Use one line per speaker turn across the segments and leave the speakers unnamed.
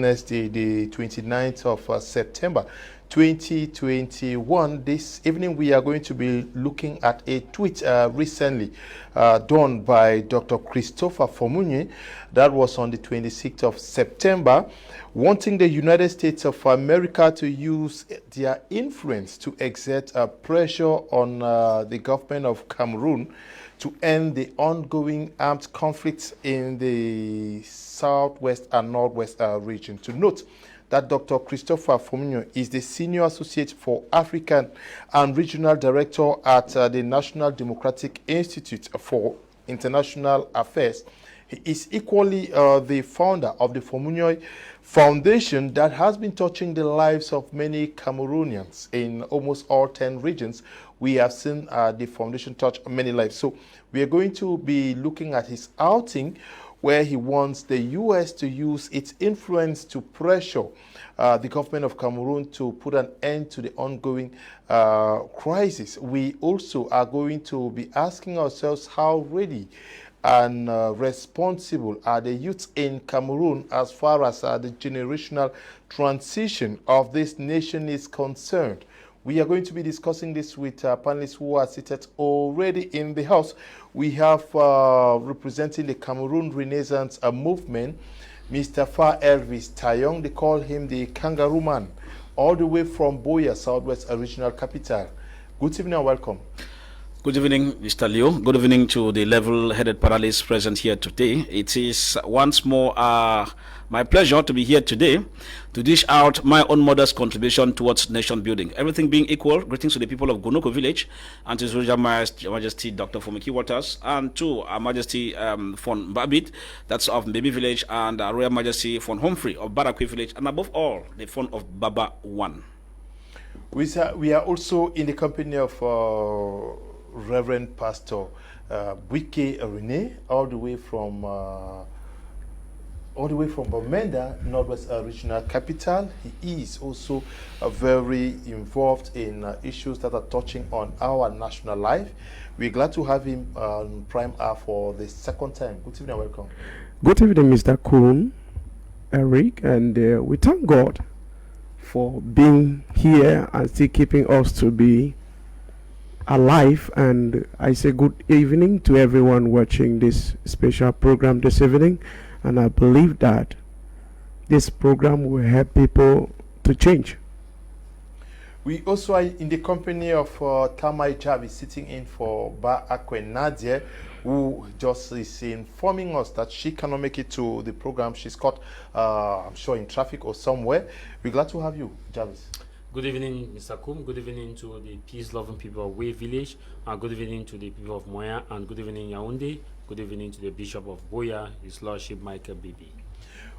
Wednesday, the 29th of September 2021. This evening, we are going to be looking at a tweet recently done by Dr. Christopher Fomunyoh. That was on the 26th of September, wanting the United States of America to use their influence to exert pressure on the government of Cameroon to end the ongoing armed conflicts in the southwest and northwest region. To note that Dr. Christopher Fomunyoh is the Senior Associate for African and Regional Director at the National Democratic Institute for International Affairs. He is equally the founder of the Fomunyoh Foundation that has been touching the lives of many Cameroonians in almost all 10 regions. We have seen the foundation touch many lives. So we are going to be looking at his outing where he wants the U.S. to use its influence to pressure the government of Cameroon to put an end to the ongoing crisis. We also are going to be asking ourselves how ready and responsible are the youths in Cameroon as far as the generational transition of this nation is concerned. We are going to be discussing this with panelists who are seated already in the house. We have representing the Cameroon Renaissance movement, Mr. Fah Elvis Tayong. They call him the Kangaroo Man, all the way from Buikeh, Southwest Regional Capital. Good evening and welcome.
Good evening, Mr. Leo. Good evening to the level-headed panelists present here today. It is once more my pleasure to be here today to dish out my own modest contribution towards nation building. Everything being equal, greetings to the people of Gonoko Village and to His Royal Majesty Dr. Fomunyoh Waters and to Her Majesty von Babit, that's of Baby Village, and Royal Majesty von Humphrey of Barakwe Village, and above all, the font of Baba One.
We are also in the company of Reverend Pastor Buikeh Rene, all the way from Bamenda, Northwest Regional Capital. He is also very involved in issues that are touching on our national life. We're glad to have him on Prime Hour for the second time. Good evening and welcome.
Good evening, Mr. Kum, Eric, and we thank God for being here and still keeping us to be alive. And I say good evening to everyone watching this special program this evening, and I believe that this program will help people to change.
We also are in the company of Tamai Javi, sitting in for Akwen Nadieh, who just is informing us that she cannot make it to the program. She's caught, I'm sure, in traffic or somewhere. We're glad to have you, Jarvis.
Good evening, Mr. Kum. Good evening to the peace-loving people of Way Village. Good evening to the people of Moya. And good evening, Yaoundé. Good evening to the Bishop of Buikeh, His Lordship Michael Bibi.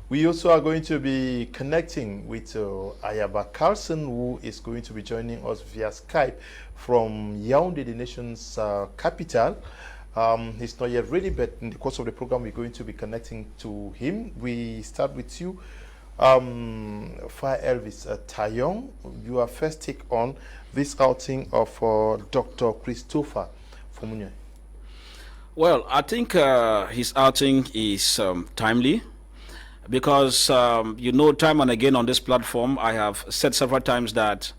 We also are going to be connecting with Ayaba Carlson, who is going to be joining us via Skype from Yaoundé, the nation's capital. He's not yet ready, but in the course of the program, we're going to be connecting to him. We start with you. Fah Elvis Tayong, your first take on this outing of Dr. Christopher Fomunyoh.
Well, I think his outing is timely because, time and again on this platform, I have said several times that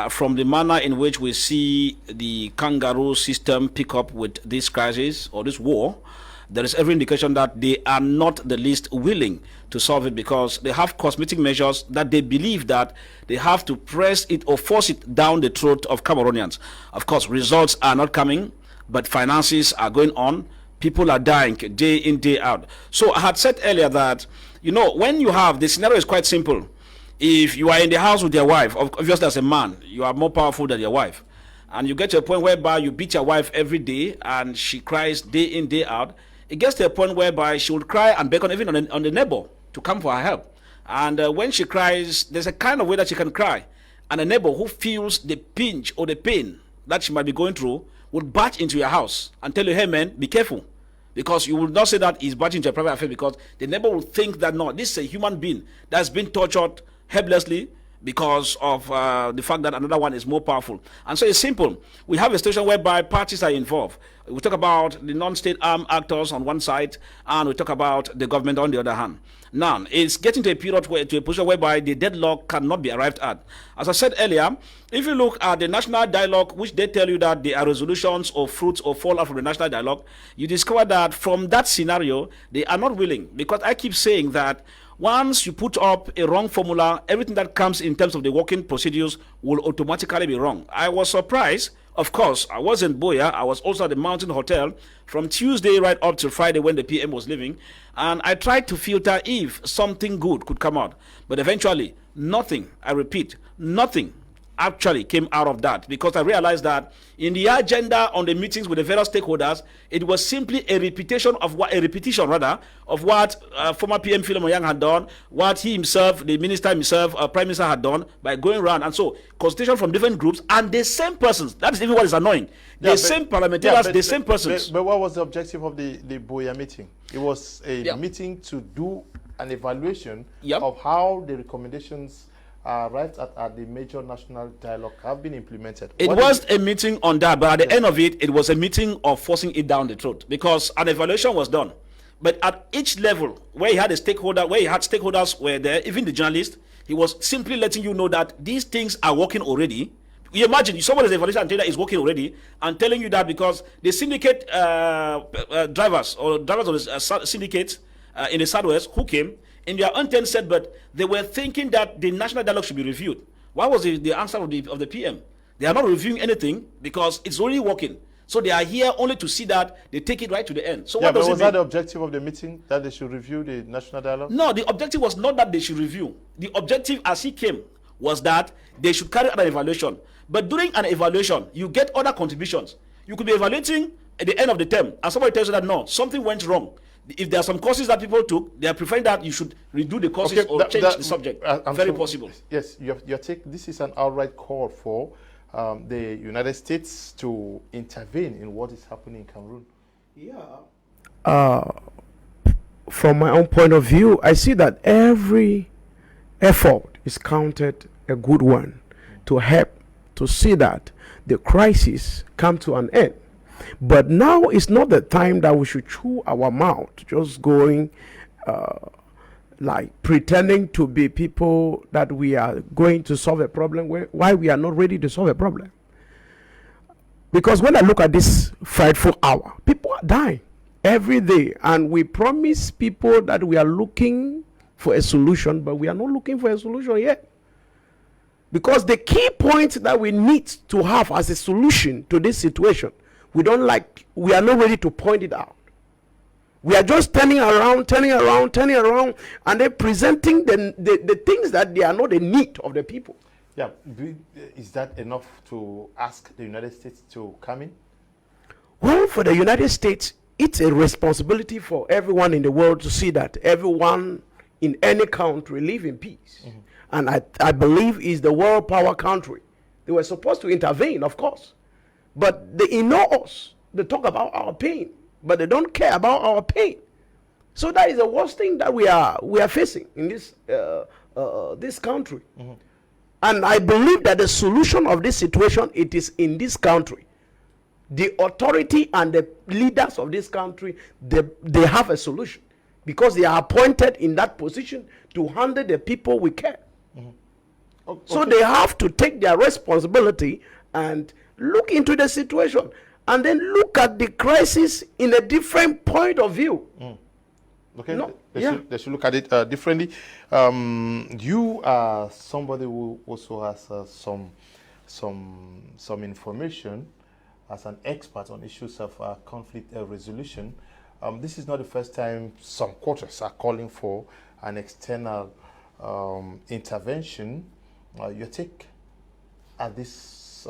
from the manner in which we see the kangaroo system pick up with this crisis or this war, there is every indication that they are not the least willing to solve it because they have cosmetic measures that they believe that they have to press it or force it down the throat of Cameroonians. Of course, results are not coming, but finances are going on. People are dying day in, day out. So I had said earlier that, when you have, the scenario is quite simple. If you are in the house with your wife, obviously as a man, you are more powerful than your wife. And you get to a point whereby you beat your wife every day and she cries day in, day out. It gets to a point whereby she would cry and beckon even on the neighbor to come for her help. And when she cries, there's a kind of way that she can cry. And a neighbor who feels the pinch or the pain that she might be going through would barge into your house and tell you, hey man, be careful. Because you will not say that he's barging into your private affair because the neighbor will think that, no, this is a human being that's been tortured helplessly because of the fact that another one is more powerful. And so it's simple. We have a situation whereby parties are involved. We talk about the non-state armed actors on one side, and we talk about the government on the other hand. Now, it's getting to a period to a position whereby the deadlock cannot be arrived at. As I said earlier, if you look at the national dialogue, which they tell you that there are resolutions or fruits or fallout from the national dialogue, you discover that from that scenario, they are not willing. Because I keep saying that once you put up a wrong formula, everything that comes in terms of the working procedures will automatically be wrong. I was surprised. Of course, I was in Buikeh. I was also at the Mountain Hotel from Tuesday right up to Friday when the PM was leaving. And I tried to filter if something good could come out. But eventually, nothing, I repeat, nothing actually came out of that, because I realized that in the agenda on the meetings with the various stakeholders, it was simply a repetition of what former PM Fomunyoh had done, what he himself, the minister himself, Prime Minister had done by going around. And so consultation from different groups and the same persons. That is even what is annoying. The same parliamentarians, the same persons.
But what was the objective of the Buikeh meeting? It was a meeting to do an evaluation of how the recommendations arrived at the major national dialogue have been implemented.
It was a meeting on that, but at the end of it, it was a meeting of forcing it down the throat, because an evaluation was done. But at each level, where he had stakeholders were there, even the journalist, he was simply letting you know that these things are working already. You imagine somebody's evaluation and is working already, and telling you that because the syndicate drivers of the syndicate in the Southwest who came, in their intent said, but they were thinking that the national dialogue should be reviewed. What was the answer of the PM? They are not reviewing anything because it's already working. So they are here only to see that they take it right to the end. So what does it mean?
Was that the objective of the meeting, that they should review the national dialogue?
No, the objective was not that they should review. The objective as he came was that they should carry out an evaluation. But during an evaluation, you get other contributions. You could be evaluating at the end of the term, and somebody tells you that no, something went wrong. If there are some courses that people took, they are preferring that you should redo the courses or change the subject. Very possible.
Yes, your take. This is an outright call for the United States to intervene in what is happening in Cameroon.
Yeah. From my own point of view, I see that every effort is counted a good one to help to see that the crisis come to an end. But now is not the time that we should chew our mouth, just going like pretending to be people that we are going to solve a problem why we are not ready to solve a problem. Because when I look at this frightful hour, people are dying every day, and we promise people that we are looking for a solution, but we are not looking for a solution yet. Because the key point that we need to have as a solution to this situation, we are not ready to point it out. We are just turning around, and then presenting the things that they are not the need of the people.
Yeah, is that enough to ask the United States to come in?
Well, for the United States, it's a responsibility for everyone in the world to see that everyone in any country live in peace. Mm-hmm. And I believe is the world power country. They were supposed to intervene, of course. But they ignore us. They talk about our pain, but they don't care about our pain. So that is the worst thing that we are facing in this country. Mm-hmm. And I believe that the solution of this situation, it is in this country. The authority and the leaders of this country, they have a solution, because they are appointed in that position to handle the people we care. Mm-hmm. Okay. So they have to take their responsibility and look into the situation, and then look at the crisis in a different point of view. Mm.
Okay, they should look at it differently. You are somebody who also has some information as an expert on issues of conflict resolution. This is not the first time some quarters are calling for an external intervention. Your take at this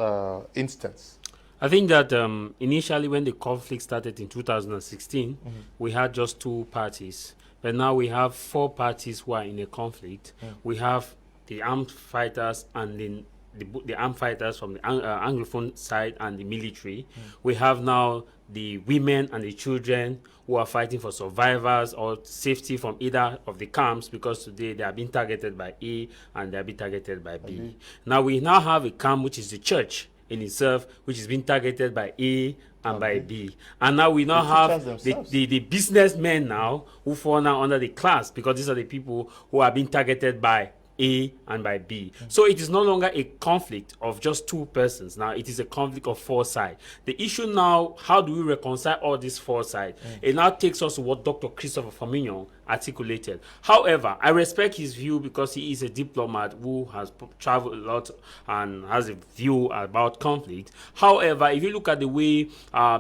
instance?
I think that initially when the conflict started in 2016, mm-hmm. we had just two parties. But now we have four parties who are in a conflict. Mm. We have the armed fighters and the armed fighters from the Anglophone side and the military. We have now the women and the children who are fighting for survivors or safety from either of the camps, because today they are being targeted by A and they are being targeted by B. Now we have a camp which is the church in itself, which is being targeted by A and by B. And now we now have the businessmen now who fall now under the class, because these are the people who are being targeted by A and by B. So it is no longer a conflict of just two persons. Now it is a conflict of four sides. The issue now, how do we reconcile all these four sides? It now takes us to what Dr. Christopher Fomunyoh articulated. However, I respect his view because he is a diplomat who has traveled a lot and has a view about conflict. However, if you look at the way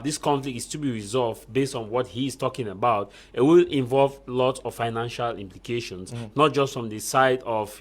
this conflict is to be resolved based on what he is talking about, it will involve lots of financial implications, not just from the side of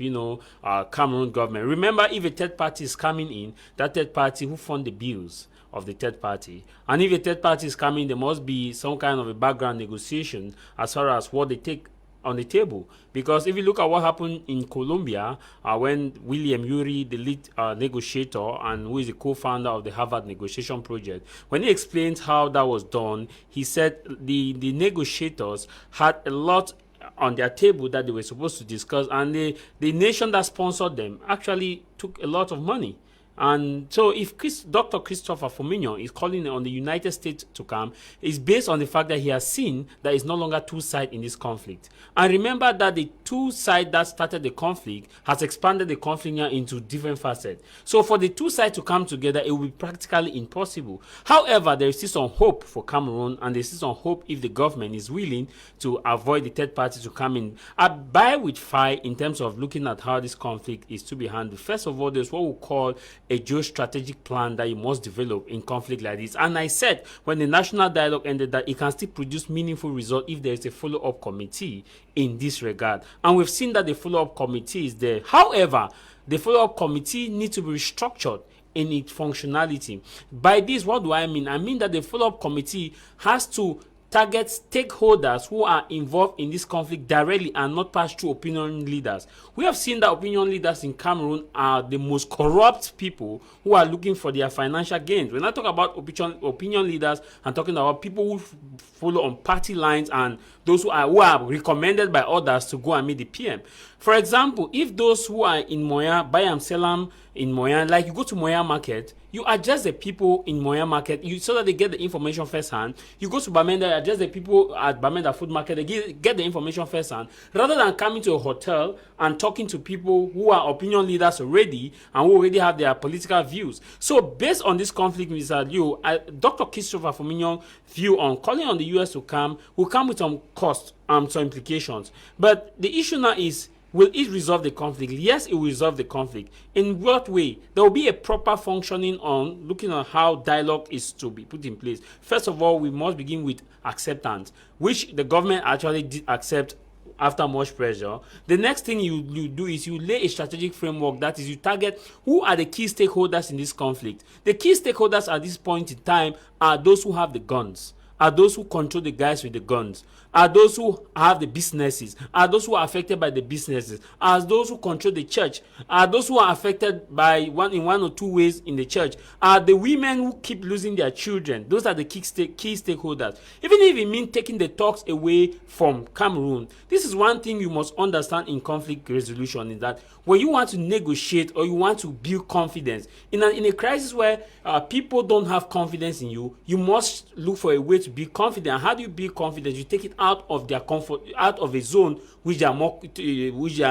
Cameroon government. Remember, if a third party is coming in, that third party who fund the bills of the third party, and if a third party is coming, there must be some kind of a background negotiation as far as what they take on the table. Because if you look at what happened in Colombia, when William Ury, the lead negotiator and who is the co-founder of the Harvard Negotiation Project, when he explained how that was done, he said the negotiators had a lot on their table that they were supposed to discuss, and the nation that sponsored them actually took a lot of money. And so if Dr. Christopher Fomunyoh is calling on the United States to come, it's based on the fact that he has seen that it's no longer two sides in this conflict. And remember that the two sides that started the conflict has expanded the conflict now into different facets. So for the two sides to come together, it will be practically impossible. However, there is still some hope for Cameroon, and there is still some hope if the government is willing to avoid the third party to come in. I buy with Fah in terms of looking at how this conflict is to be handled. First of all, there's what we call a geostrategic plan that you must develop in conflict like this. And I said when the national dialogue ended that it can still produce meaningful results if there is a follow-up committee in this regard. And we've seen that the follow-up committee is there. However, the follow-up committee needs to be restructured in its functionality. By this, what do I mean? I mean that the follow-up committee has to target stakeholders who are involved in this conflict directly and not pass through opinion leaders. We have seen that opinion leaders in Cameroon are the most corrupt people who are looking for their financial gains. When I talk about opinion leaders, I'm talking about people who follow on party lines and those who are recommended by others to go and meet the PM. For example, if those who are in Moya, buy and sell them in Moya, like you go to Moya market, you address the people in Moya market so that they get the information firsthand. You go to Bamenda, you address the people at Bamenda food market, they get the information firsthand, rather than coming to a hotel and talking to people who are opinion leaders already and who already have their political views. So based on this conflict, Mr. Liu, Dr. Christopher Fomunyoh's view on calling on the US to come will come with some cost and some implications. But the issue now is, will it resolve the conflict? Yes, it will resolve the conflict. In what way? There will be a proper functioning on looking at how dialogue is to be put in place. First of all, we must begin with acceptance, which the government actually did accept after much pressure. The next thing you do is you lay a strategic framework, that is, you target who are the key stakeholders in this conflict. The key stakeholders at this point in time are those who have the guns, are those who control the guys with the guns, are those who have the businesses, are those who are affected by the businesses, are those who control the church, are those who are affected by in one or two ways in the church, are the women who keep losing their children. Those are the key stakeholders. Even if it means taking the talks away from Cameroon, this is one thing you must understand in conflict resolution, is that when you want to negotiate or you want to build confidence in a crisis where people don't have confidence in you, you must look for a way to build confidence. How do you build confidence? You take it out of their comfort, out of a zone which they are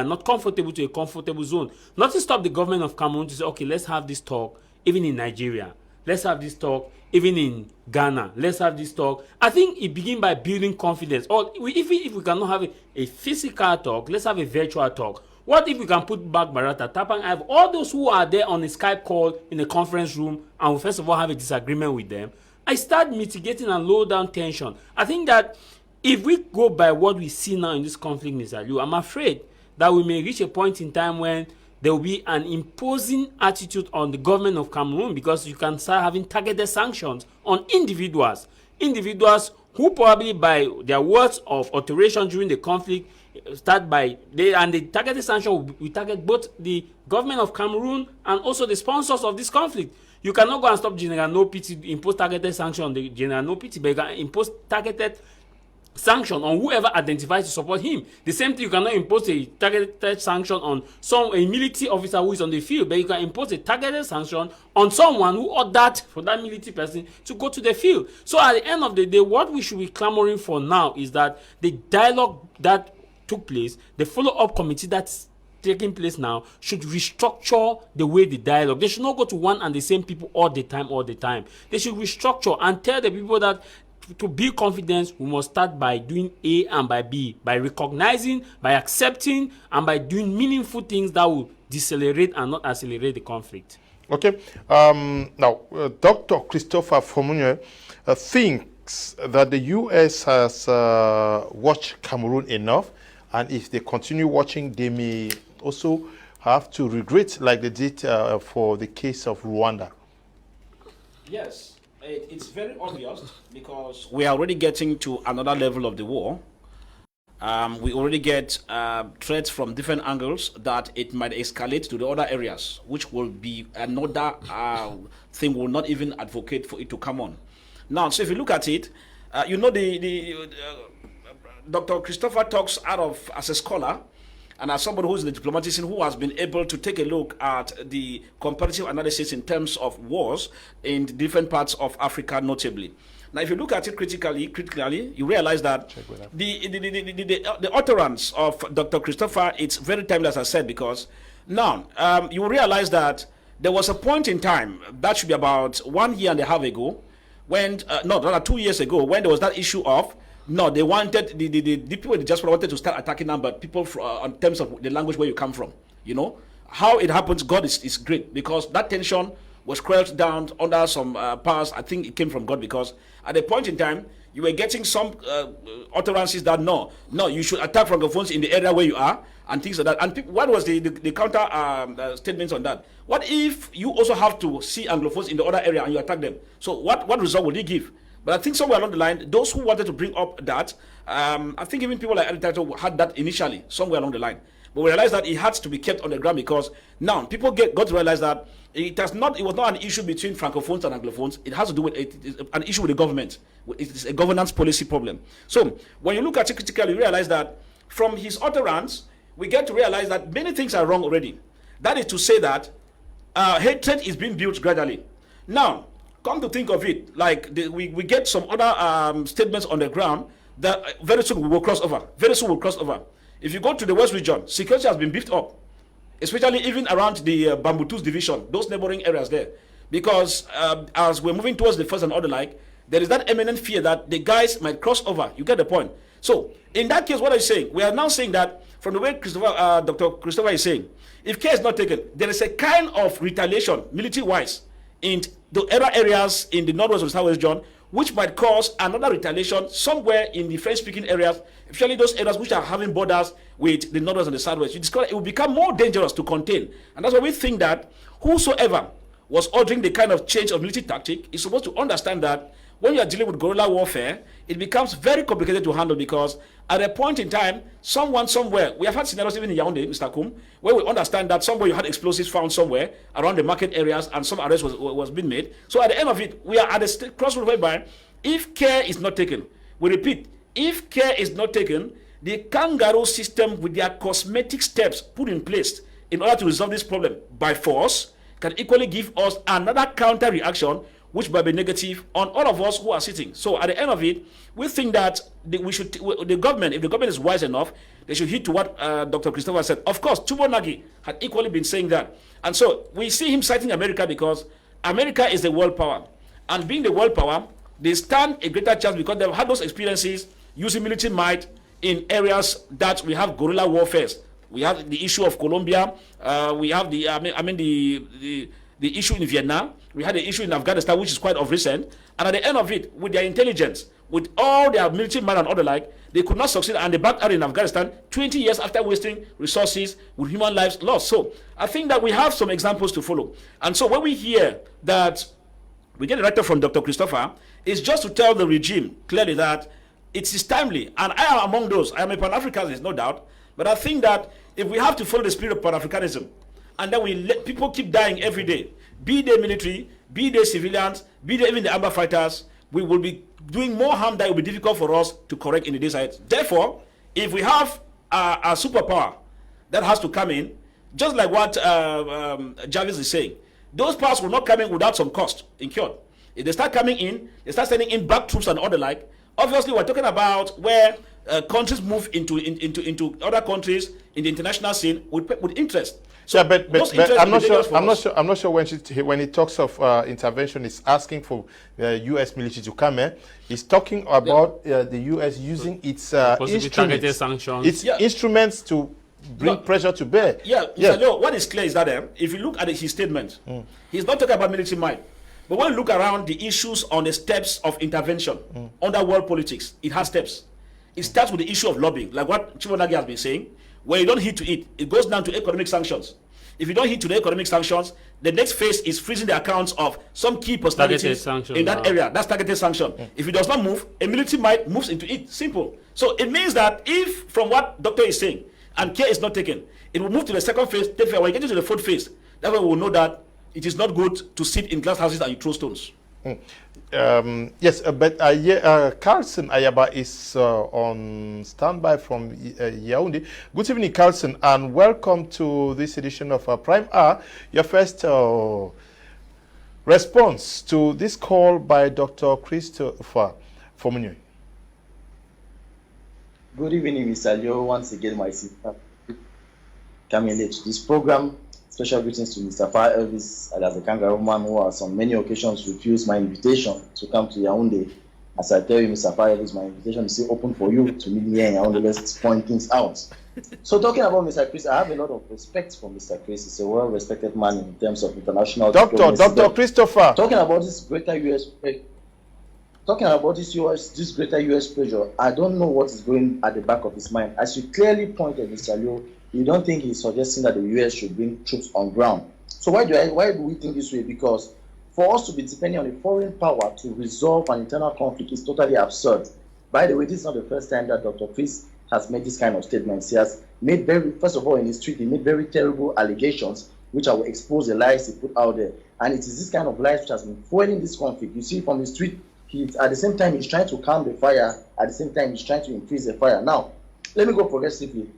not comfortable, to a comfortable zone. Nothing stop the government of Cameroon to say, okay, let's have this talk even in Nigeria. Let's have this talk even in Ghana. Let's have this talk. I think it begins by building confidence. Or if we cannot have a physical talk, let's have a virtual talk. What if we can put back Barata, Tapang, have all those who are there on a Skype call in a conference room, and we first of all have a disagreement with them? I start mitigating and low down tension. I think that if we go by what we see now in this conflict, Mr. Liu, I'm afraid that we may reach a point in time when there will be an imposing attitude on the government of Cameroon, because you can start having targeted sanctions on individuals who probably by their words of alteration during the conflict start by the targeted sanction will target both the government of Cameroon and also the sponsors of this conflict. You cannot go and stop General No Pity, impose targeted sanction on the General No Pity, but you can impose targeted sanction on whoever identifies to support him. The same thing, you cannot impose a targeted sanction on a military officer who is on the field, but you can impose a targeted sanction on someone who ordered for that military person to go to the field. So at the end of the day, what we should be clamoring for now is that the dialogue that took place, the follow-up committee that's taking place now, should restructure the way the dialogue. They should not go to one and the same people all the time. They should restructure and tell the people that to build confidence, we must start by doing A and by B, by recognizing, by accepting, and by doing meaningful things that will decelerate and not accelerate the conflict.
Okay. Now, Dr. Christopher Fomunyoh thinks that the U.S. has watched Cameroon enough, and if they continue watching, they may also have to regret, like they did for the case of Rwanda.
Yes. It's very obvious because we are already getting to another level of the war. We already get threats from different angles that it might escalate to the other areas, which will be another thing we'll not even advocate for it to come on. Now, so if you look at it, Dr. Christopher talks as a scholar, and as somebody who's in the diplomatic scene who has been able to take a look at the comparative analysis in terms of wars in different parts of Africa, notably. Now, if you look at it critically, you realize that the utterance of Dr. Christopher, it's very timely, as I said, because now you realize that there was a point in time, that should be about 1.5 years ago, when, 2 years ago, when there was that issue of they wanted the people in the diaspora wanted to start attacking them, but people on terms of the language where you come from. You know how it happens. God is great, because that tension was quelled down under some powers. I think it came from God, because at a point in time you were getting some utterances that no, you should attack Francophones in the area where you are and things like that. And what was the counter statements on that? What if you also have to see Anglophones in the other area and you attack them? So what result will it give? But I think somewhere along the line, those who wanted to bring up that, I think even people like Editato had that initially, somewhere along the line. But we realized that it had to be kept on the ground, because now people got to realize that it was not an issue between Francophones and Anglophones. It has to do with an issue with the government. It is a governance policy problem. So when you look at it critically, you realize that from his utterance, we get to realize that many things are wrong already. That is to say that hatred is being built gradually. Now, come to think of it, like we get some other statements on the ground that very soon we will cross over. If you go to the West region, security has been beefed up, especially even around the Bambutus division, those neighboring areas there. Because as we're moving towards the first and other like, there is that imminent fear that the guys might cross over. You get the point. So in that case, what I'm saying, we are now saying that from the way Dr. Christopher is saying, if care is not taken, there is a kind of retaliation, military-wise, in the other areas in the northwest of Southwest John, which might cause another retaliation somewhere in the French-speaking areas, especially those areas which are having borders with the northwest and the southwest. You discover it will become more dangerous to contain. And that's why we think that whosoever was ordering the kind of change of military tactic is supposed to understand that when you are dealing with guerrilla warfare, it becomes very complicated to handle, because at a point in time, someone somewhere, we have had scenarios even in Yaoundé, Mr. Kum, where we understand that somewhere you had explosives found somewhere around the market areas and some arrest was being made. So at the end of it, we are at a crossroad whereby if care is not taken, we repeat, if care is not taken, the kangaroo system with their cosmetic steps put in place in order to resolve this problem by force can equally give us another counter reaction, which might be negative on all of us who are sitting. So at the end of it, we think that the government, if the government is wise enough, they should heed to what Dr. Christopher said. Of course, Tubo Nagi had equally been saying that. And so we see him citing America, because America is the world power. And being the world power, they stand a greater chance because they've had those experiences using military might in areas that we have guerrilla warfare. We have the issue of Colombia. We have the issue in Vietnam. We had the issue in Afghanistan, which is quite of recent. And at the end of it, with their intelligence, with all their military might and other like, they could not succeed, and they backed out in Afghanistan 20 years after wasting resources with human lives lost. So I think that we have some examples to follow. And so when we hear that we get a letter from Dr. Christopher, it's just to tell the regime clearly that it is timely. And I am among those. I am a Pan-Africanist, no doubt. But I think that if we have to follow the spirit of Pan-Africanism, and then we let people keep dying every day, be they military, be they civilians, be they even the Amba fighters, we will be doing more harm that will be difficult for us to correct in the days ahead. Therefore, if we have a superpower that has to come in, just like what Jarvis is saying, those powers will not come in without some cost incurred. If they start coming in, they start sending in back troops and other like. Obviously, we're talking about where countries move into other countries in the international scene with interest. So
yeah, but I'm not sure when he talks of intervention, he's asking for the U.S. military to come in. He's talking about the U.S. using its instruments to bring pressure to bear.
Yeah, Mr. Leo, what is clear is that if you look at his statement, he's not talking about military might. But when you look around the issues on the steps of intervention under world politics, it has steps. It starts with the issue of lobbying, like what Nadieh has been saying, where you don't hit to it. It goes down to economic sanctions. If you don't hit to the economic sanctions, the next phase is freezing the accounts of some key personalities in that area. That's targeted sanction. If it does not move, a military might moves into it. Simple. So it means that if, from what Doctor is saying, and care is not taken, it will move to the second phase, third phase. When you get into the fourth phase, that's when we will know that it is not good to sit in glass houses and you throw stones.
Yes, but Carlson Ayaba is on standby from Yaoundé. Good evening, Carlson, and welcome to this edition of Prime Hour. Your first response to this call by Dr. Christopher Fomunyoh.
Good evening, Mr. Leo. Once again, my sister coming late to this program. Special greetings to Mr. Fah Elvis, as a kangaroo man who has on many occasions refused my invitation to come to Yaoundé. As I tell you, Mr. Fah Elvis, my invitation is still open for you to meet me here in Yaoundé. Let's point things out. So talking about Mr. Chris, I have a lot of respect for Mr. Chris. He's a well-respected man in terms of international diplomacy.
Dr. Christopher.
Talking about this greater U.S. this greater U.S. pressure, I don't know what is going at the back of his mind. As you clearly pointed, Mr. Leo, you don't think he's suggesting that the U.S. should bring troops on ground. So why do we think this way? Because for us to be depending on a foreign power to resolve an internal conflict is totally absurd. By the way, this is not the first time that Dr. Chris has made this kind of statements. He has made first of all, in his tweet, he made very terrible allegations, which I will expose the lies he put out there. And it is this kind of lies which has been fueling this conflict. You see from his tweet, at the same time, he's trying to calm the fire. At the same time, he's trying to increase the fire. Now, let me go progressively.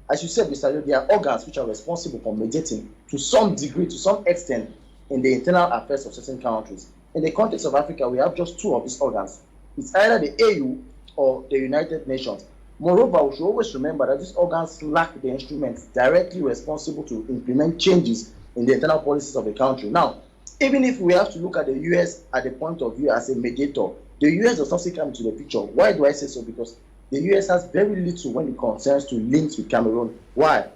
As you said, Mr. Leo, there are organs which are responsible for mediating to some degree, to some extent, in the internal affairs of certain countries. In the context of Africa, we have just two of these organs. It's either the AU or the United Nations. Moreover, we should always remember that these organs lack the instruments directly responsible to implement changes in the internal policies of the country. Now, even if we have to look at the U.S. at the point of view as a mediator, the U.S. does not come into the picture. Why do I say so? Because the U.S. has very little when it concerns to links with Cameroon. Why?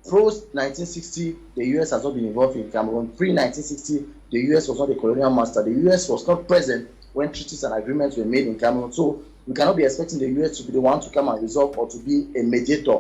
Post-1960, the U.S. has not been involved in Cameroon. Pre-1960, the U.S. was not a colonial master. The U.S. was not present when treaties and agreements were made in Cameroon. So we cannot be expecting the U.S. to be the one to come and resolve or to be a mediator.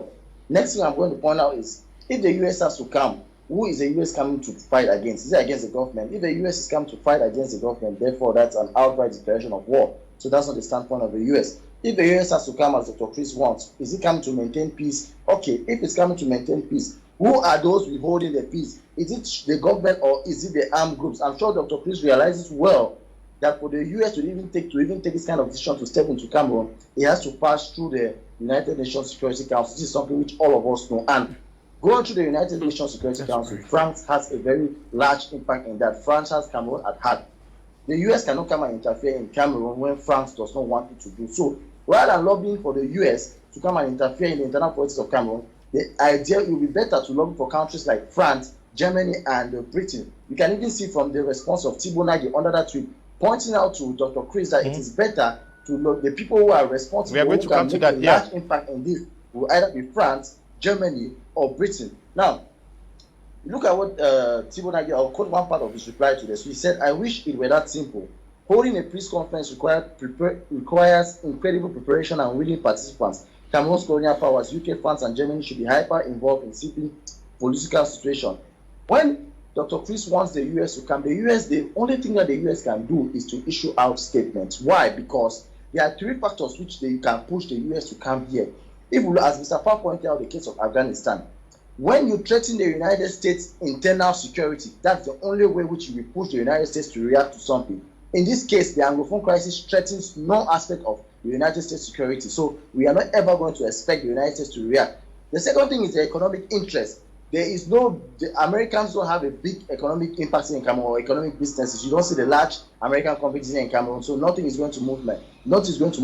Next thing I'm going to point out is, if the U.S. has to come, who is the U.S. coming to fight against? Is it against the government? If the U.S. is coming to fight against the government, therefore that's an outright declaration of war. So that's not the standpoint of the U.S. If the U.S. has to come as Dr. Chris wants, is it coming to maintain peace? Okay, if it's coming to maintain peace, who are those withholding the peace? Is it the government or is it the armed groups? I'm sure Dr. Chris realizes well that for the U.S. to even take this kind of decision to step into Cameroon, it has to pass through the United Nations Security Council. This is something which all of us know. And going through the United Nations Security Council, France has a very large impact in that. France has Cameroon at heart. The U.S. cannot come and interfere in Cameroon when France does not want it to do so. Rather than lobbying for the U.S. to come and interfere in the internal politics of Cameroon, the idea it will be better to lobby for countries like France, Germany, and Britain. You can even see from the response of Nadieh under that tweet, pointing out to Dr. Chris that it is better to look the people who are responsible, who can make a large impact in this, will either be France, Germany, or Britain. Now, look at what Nadieh, I'll quote one part of his reply to this. He said, "I wish it were that simple. Holding a peace conference requires incredible preparation and willing participants. Cameroon's colonial powers, UK, France, and Germany should be hyper involved in seeking political situation." When Dr. Chris wants the U.S. to come, the only thing that the U.S. can do is to issue out statements. Why? Because there are three factors which they can push the U.S. to come here. If we look, as Mr. Fah pointed out, the case of Afghanistan, when you threaten the United States' internal security, that's the only way which you will push the United States to react to something. In this case, the Anglophone crisis threatens no aspect of the United States' security, so we are not ever going to expect the United States to react. The second thing is the economic interest. The Americans don't have a big economic impact in Cameroon or economic businesses. You don't see the large American companies in Cameroon, so nothing is going to move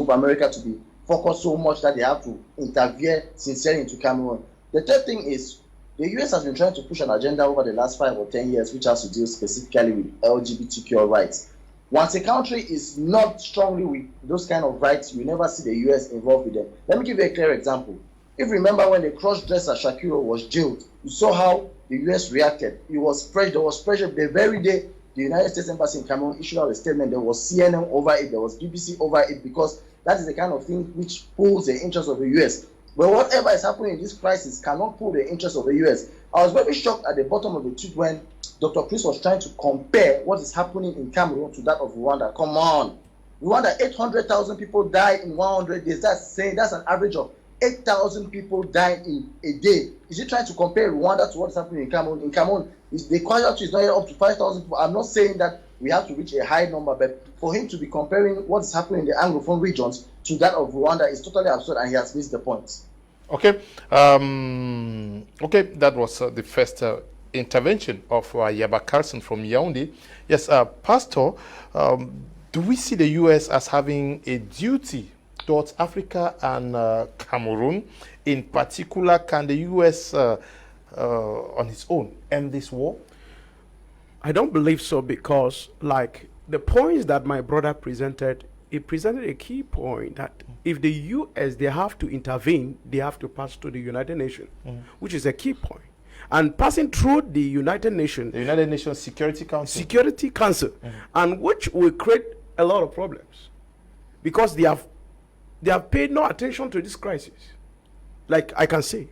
America to be focused so much that they have to interfere sincerely into Cameroon. The third thing is the US has been trying to push an agenda over the last 5 or 10 years which has to deal specifically with LGBTQ rights. Once a country is not strongly with those kind of rights, you never see the US involved with them. Let me give you a clear example. If you remember when the cross-dresser Shakira was jailed, you saw how the US reacted. There was pressure the very day the United States Embassy in Cameroon issued out a statement. There was CNN over it, there was BBC over it, because that is the kind of thing which pulls the interest of the US. But whatever is happening in this crisis cannot pull the interest of the US. I was very shocked at the bottom of the tweet when Dr. Chris was trying to compare what is happening in Cameroon to that of Rwanda. Come on. Rwanda, 800,000 people died in 100 days. That's an average of 8,000 people dying in a day. Is he trying to compare Rwanda to what's happening in Cameroon? In Cameroon, the casualty is not yet up to 5,000 people. I'm not saying that we have to reach a high number, but for him to be comparing what is happening in the Anglophone regions to that of Rwanda is totally absurd, and he has missed the point.
Okay. That was the first intervention of Ayaba Carlson from Yaoundé. Yes, Pastor, do we see the U.S. as having a duty towards Africa and Cameroon? In particular, can the U.S. On its own end this war?
I don't believe so, because like the points that my brother presented, he presented a key point that if the U.S., they have to intervene, they have to pass through the United Nations, which is a key point. And passing through the United Nations,
the United Nations Security Council,
and which will create a lot of problems, because they have paid no attention to this crisis. Like I can say,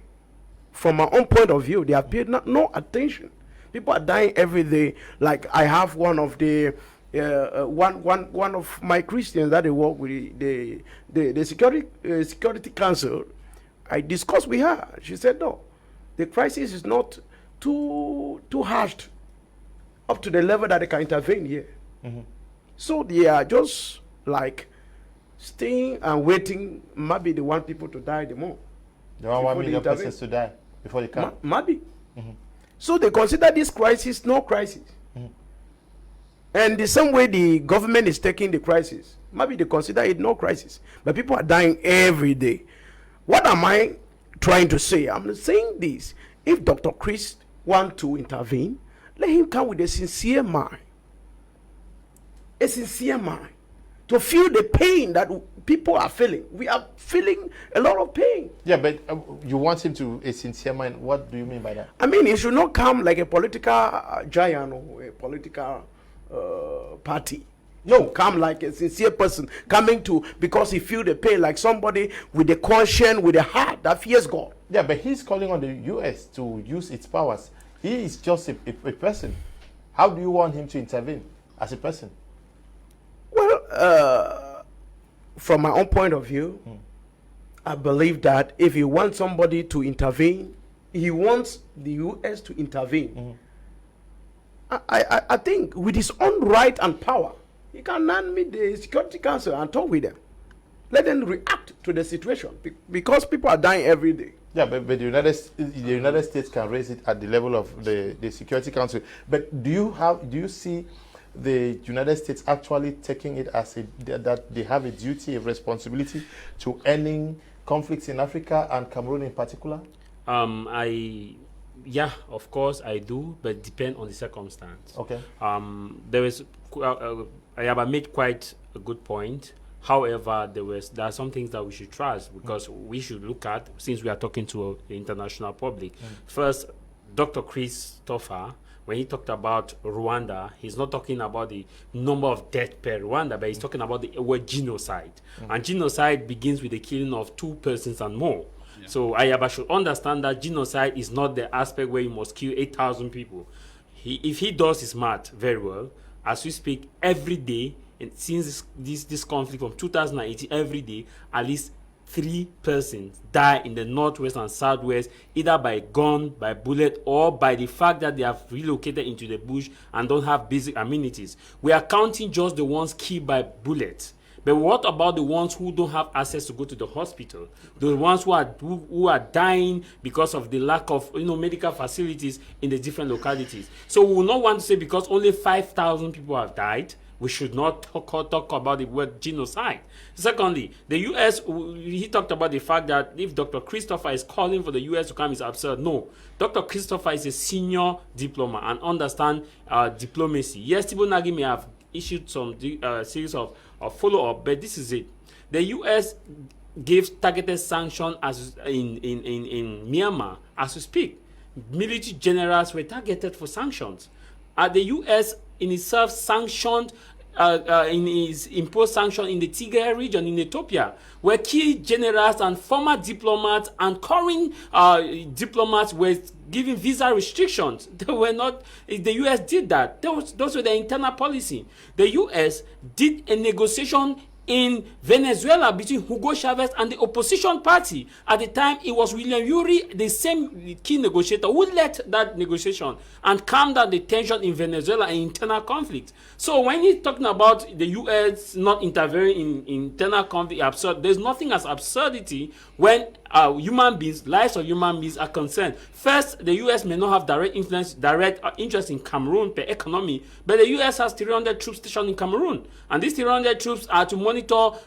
from my own point of view, they have paid no attention. People are dying every day. Like I have one of the one of my Christians that they work with the Security Council. I discussed with her. She said no, the crisis is not too harsh up to the level that they can intervene here. So they are just like staying and waiting. Maybe they want people to die the more.
They want 1 million persons to die before they come.
Maybe. So they consider this crisis no crisis. And the same way the government is taking the crisis, maybe they consider it no crisis. But people are dying every day. What am I trying to say? I'm saying this. If Dr. Chris wants to intervene, let him come with a sincere mind. A sincere mind. To feel the pain that people are feeling. We are feeling a lot of pain.
Yeah, but you want him to a sincere mind. What do you mean by that?
I mean, he should not come like a political giant or a political party. No, come like a sincere person coming to, because he feel the pain, like somebody with a conscience, with a heart that fears God.
Yeah, but he's calling on the U.S. to use its powers. He is just a person. How do you want him to intervene as a person?
Well, from my own point of view, I believe that if you want somebody to intervene, he wants the U.S. to intervene. I think with his own right and power, he can hand me the Security Council and talk with them. Let them react to the situation, because people are dying every day.
Yeah, but the United States can raise it at the level of the Security Council. But do you see the United States actually taking it as that they have a duty, a responsibility to ending conflicts in Africa and Cameroon in particular?
Yeah, of course I do, but depend on the circumstance.
Okay.
Ayaba made quite a good point. However, there are some things that we should trust, because we should look at, since we are talking to the international public. First, Dr. Christopher, when he talked about Rwanda, he's not talking about the number of deaths per Rwanda, but he's talking about the word genocide. And genocide begins with the killing of 2 persons and more. Yeah. So Ayaba should understand that genocide is not the aspect where you must kill 8,000 people. If he does his math very well, as we speak, every day, and since this conflict from 2018, every day, at least 3 persons die in the northwest and southwest, either by gun, by bullet, or by the fact that they have relocated into the bush and don't have basic amenities. We are counting just the ones killed by bullets. But what about the ones who don't have access to go to the hospital? The ones who are dying because of the lack of medical facilities in the different localities. So we will not want to say because only 5,000 people have died, we should not talk about the word genocide. Secondly, the U.S., he talked about the fact that if Dr. Christopher is calling for the U.S. to come, it's absurd. No. Dr. Christopher is a senior diplomat and understands diplomacy. Yes, Tibo Nagi may have issued some series of follow-up, but this is it. The U.S. gave targeted sanctions as in Myanmar as we speak. Military generals were targeted for sanctions. The U.S. in itself sanctioned, imposed sanctions in the Tigray region in Ethiopia, where key generals and former diplomats and current diplomats were given visa restrictions. They were not. The U.S. did that. Those were the internal policy. The U.S. did a negotiation in Venezuela between Hugo Chavez and the opposition party. At the time, it was William Uri, the same key negotiator, who led that negotiation and calmed down the tension in Venezuela and internal conflict. So when he's talking about the U.S. not interfering in internal conflict, absurd, there's nothing as absurdity when human beings, lives of human beings are concerned. First, the U.S. may not have direct influence, direct interest in Cameroon per economy, but the U.S. has 300 troops stationed in Cameroon. And these 300 troops are to monitor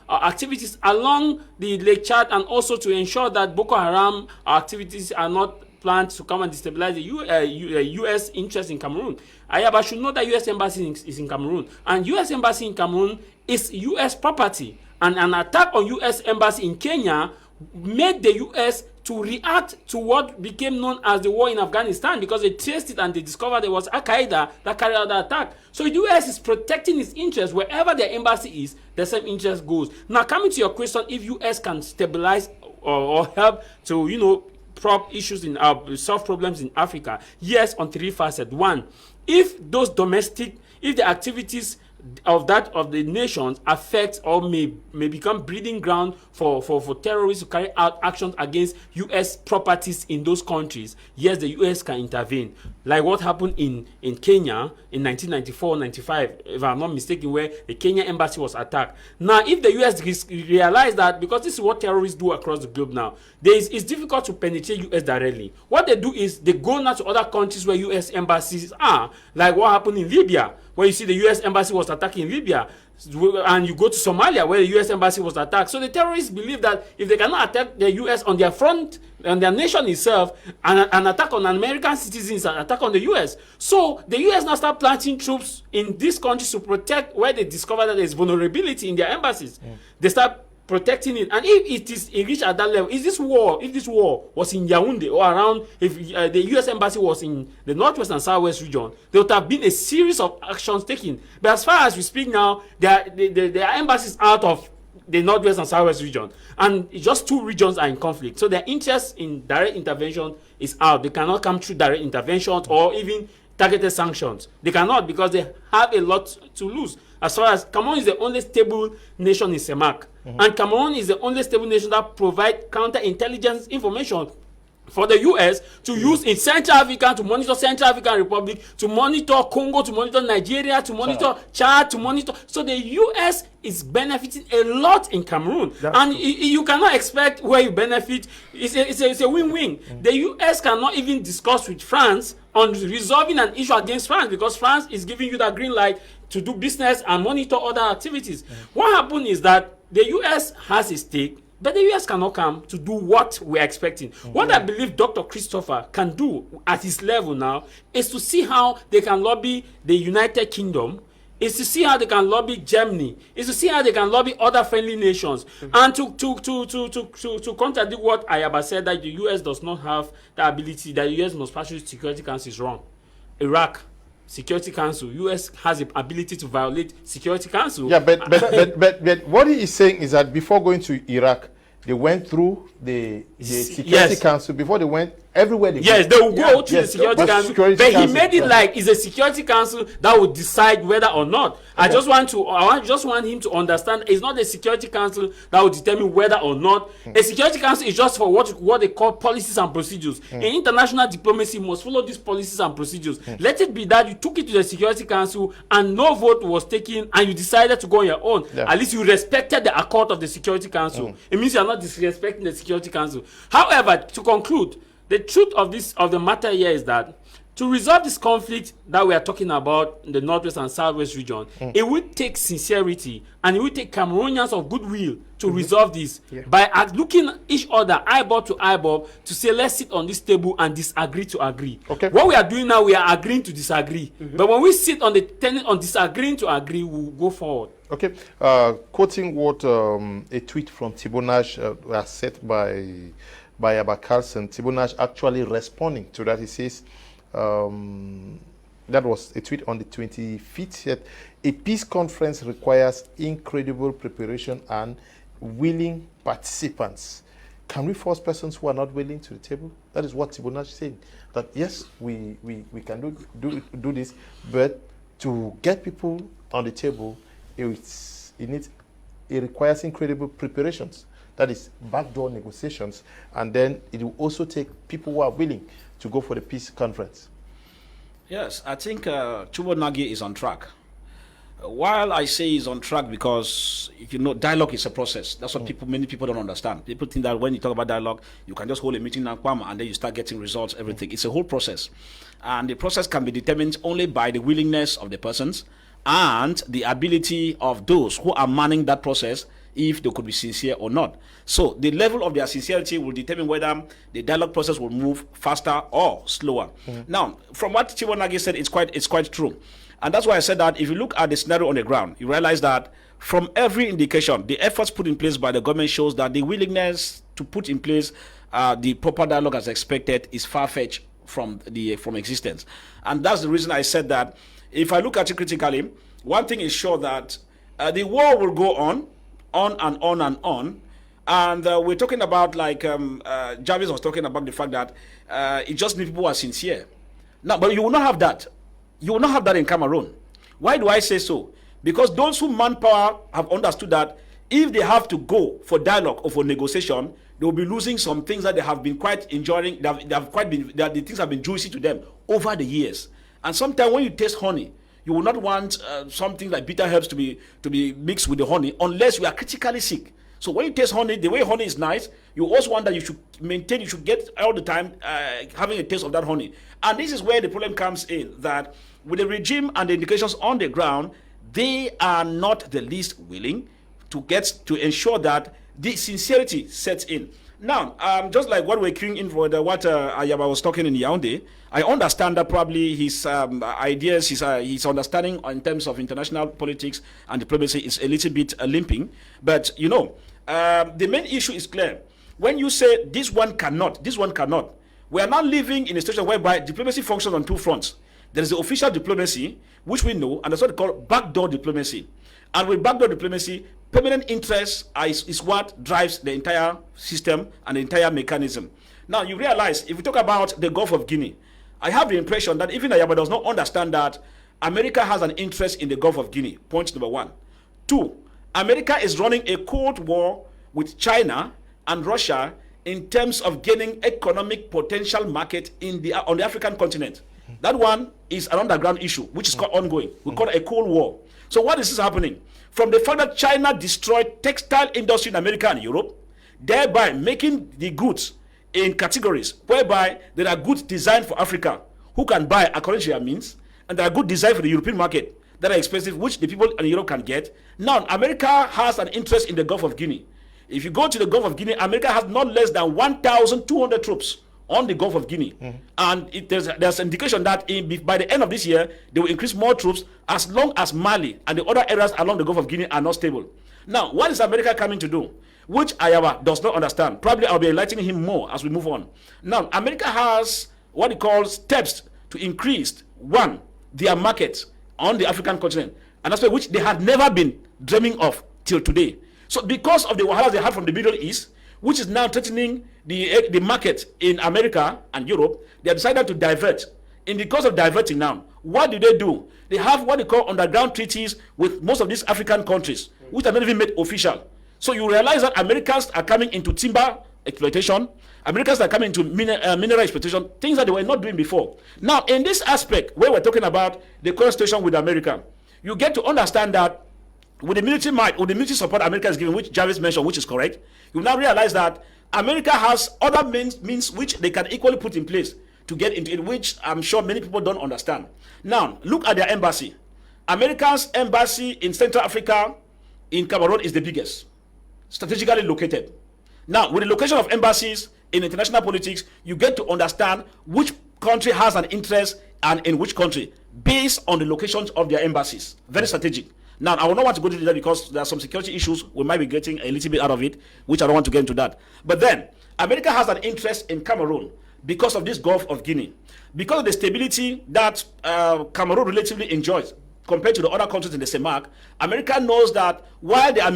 activities along the Lake Chad and also to ensure that Boko Haram activities are not planned to come and destabilize the U.S. interest in Cameroon. Ayaba should know that U.S. embassy is in Cameroon. And U.S. embassy in Cameroon is U.S. property. And an attack on U.S. embassy in Kenya made the U.S. to react to what became known as the war in Afghanistan, because they traced it and they discovered it was Al-Qaeda that carried out the attack. So the U.S. is protecting its interests. Wherever their embassy is, the same interest goes. Now, coming to your question, if U.S. can stabilize or help to, prop issues in solve problems in Africa, yes, on 3 facets. One, if the activities of the nations affect or may become breeding ground for terrorists to carry out actions against U.S. properties in those countries, yes, the U.S. can intervene. Like what happened in Kenya in 1994-95, if I'm not mistaken, where the Kenya embassy was attacked. Now, if the U.S. realize that, because this is what terrorists do across the globe now, it's difficult to penetrate U.S. directly. What they do is they go now to other countries where U.S. embassies are, like what happened in Libya, where you see the U.S. embassy was attacking Libya, and you go to Somalia, where the U.S. embassy was attacked. So the terrorists believe that if they cannot attack the U.S. on their front, on their nation itself, and an attack on American citizens, an attack on the U.S. So the U.S. now start planting troops in these countries to protect where they discover that there is vulnerability in their embassies. Yeah. They start protecting it. And if it reached at that level, if this war was in Yaoundé or around, if the U.S. embassy was in the northwest and southwest region, there would have been a series of actions taken. But as far as we speak now, there are embassies out of the northwest and southwest region, and just 2 regions are in conflict. So their interest in direct intervention is out. They cannot come through direct intervention or even targeted sanctions. They cannot, because they have a lot to lose. As far as Cameroon is the only stable nation in CEMAC, and Cameroon is the only stable nation that provides counterintelligence information for the U.S. to use in Central Africa, to monitor Central African Republic, to monitor Congo, to monitor Nigeria, to monitor Chad, to monitor. So the U.S. is benefiting a lot in Cameroon. And you cannot expect where you benefit. It's a win-win. The U.S. cannot even discuss with France on resolving an issue against France, because France is giving you that green light to do business and monitor other activities. What happened is that the U.S. has a stake, but the U.S. cannot come to do what we're expecting. What I believe Dr. Christopher can do at his level now is to see how they can lobby the United Kingdom, is to see how they can lobby Germany, is to see how they can lobby other friendly nations, and to contradict what Ayaba said, that the U.S. does not have the ability, that the U.S. must pass through Security Council, is wrong. Iraq, Security Council, U.S. has the ability to violate Security Council.
Yeah, but what he is saying is that before going to Iraq, they went through the Security Council before they went Everywhere they
Yes,
go.
they will go to the
Yes,
Security
the
Council,
Security
but he
Council,
made it
yeah.
like it's a Security Council that would decide whether or not. I just want him to understand it's not a Security Council that will determine whether or not. A Security Council is just for what they call policies and procedures. In international diplomacy, must follow these policies and procedures. Let it be that you took it to the Security Council and no vote was taken and you decided to go on your own.
Yeah.
At least you respected the accord of the Security Council. It means you are not disrespecting the Security Council. However, to conclude, the truth of the matter here is that to resolve this conflict that we are talking about in the northwest and southwest region, it will take sincerity and it will take Cameroonians of goodwill to resolve this by looking each other eyeball to eyeball to say, let's sit on this table and disagree to agree.
Okay.
What we are doing now, we are agreeing to disagree. But when we sit on the tenet on disagreeing to agree, we'll go forward.
Okay. Quoting what a tweet from Tibonage was set by Ayaba Carlson, Tibonage actually responding to that. He says, that was a tweet on the 25th, said, a peace conference requires incredible preparation and willing participants. Can we force persons who are not willing to the table? That is what Tibonage is saying. That yes, we can do this, but to get people on the table, it requires incredible preparations. That is backdoor negotiations, and then it will also take people who are willing to go for the peace conference.
Yes, I think Nadieh is on track. While I say he's on track because, dialogue is a process. That's what many people don't understand. People think that when you talk about dialogue, you can just hold a meeting and then you start getting results, everything. It's a whole process. And the process can be determined only by the willingness of the persons and the ability of those who are manning that process, if they could be sincere or not. So the level of their sincerity will determine whether the dialogue process will move faster or slower. Now, from what Nadieh said, it's quite true. And that's why I said that if you look at the scenario on the ground, you realize that from every indication, the efforts put in place by the government shows that the willingness to put in place the proper dialogue as expected is far-fetched from existence. And that's the reason I said that if I look at it critically, one thing is sure that the war will go on and on and on. And we're talking about, like Jarvis was talking about, the fact that it just needs people who are sincere. Now, but you will not have that. You will not have that in Cameroon. Why do I say so? Because those who manpower have understood that if they have to go for dialogue or for negotiation, they will be losing some things that they have been quite enjoying. The things have been juicy to them over the years. And sometimes when you taste honey, you will not want something like bitter herbs to be mixed with the honey unless you are critically sick. So when you taste honey, the way honey is nice, you also want that you should get all the time having a taste of that honey. And this is where the problem comes in, that with the regime and the indications on the ground, they are not the least willing to ensure that the sincerity sets in. Now, just like what we're queuing in for what Ayaba was talking in Yaoundé, I understand that probably his ideas, his understanding in terms of international politics and diplomacy is a little bit limping. But, the main issue is clear. When you say this one cannot, we are now living in a situation whereby diplomacy functions on two fronts. There is the official diplomacy, which we know, and that's what they call backdoor diplomacy. And with backdoor diplomacy, permanent interest is what drives the entire system and the entire mechanism. Now, you realize, if we talk about the Gulf of Guinea, I have the impression that even Ayaba does not understand that America has an interest in the Gulf of Guinea, point number one. Two, America is running a cold war with China and Russia in terms of gaining economic potential market on the African continent. That one is an underground issue, which is called ongoing. We call it a cold war. So what is happening? From the fact that China destroyed textile industry in America and Europe, thereby making the goods in categories whereby there are goods designed for Africa who can buy according to their means, and there are goods designed for the European market that are expensive, which the people in Europe can get. Now, America has an interest in the Gulf of Guinea. If you go to the Gulf of Guinea, America has not less than 1,200 troops on the Gulf of Guinea. And there's an indication that by the end of this year, they will increase more troops as long as Mali and the other areas along the Gulf of Guinea are not stable. Now, what is America coming to do? Which Ayaba does not understand. Probably I'll be enlightening him more as we move on. Now, America has what he calls steps to increase, one, their market on the African continent, an aspect which they had never been dreaming of till today. So because of the wahala they had from the Middle East, which is now threatening the market in America and Europe, they have decided to divert. In the course of diverting now, what do? They have what they call underground treaties with most of these African countries, which are not even made official. So you realize that Americans are coming into timber exploitation, Americans are coming into mineral exploitation, things that they were not doing before. Now, in this aspect, where we're talking about the current situation with America, you get to understand that with the military might, with the military support America is giving, which Jarvis mentioned, which is correct, you now realize that America has other means which they can equally put in place to get into it, which I'm sure many people don't understand. Now, look at their embassy. America's embassy in Central Africa, in Cameroon, is the biggest, strategically located. Now, with the location of embassies in international politics, you get to understand which country has an interest and in which country, based on the locations of their embassies. Very strategic. Now, I will not want to go into that because there are some security issues we might be getting a little bit out of it, which I don't want to get into that. But then, America has an interest in Cameroon because of this Gulf of Guinea. Because of the stability that Cameroon relatively enjoys compared to the other countries in the CEMAC, America knows that while they are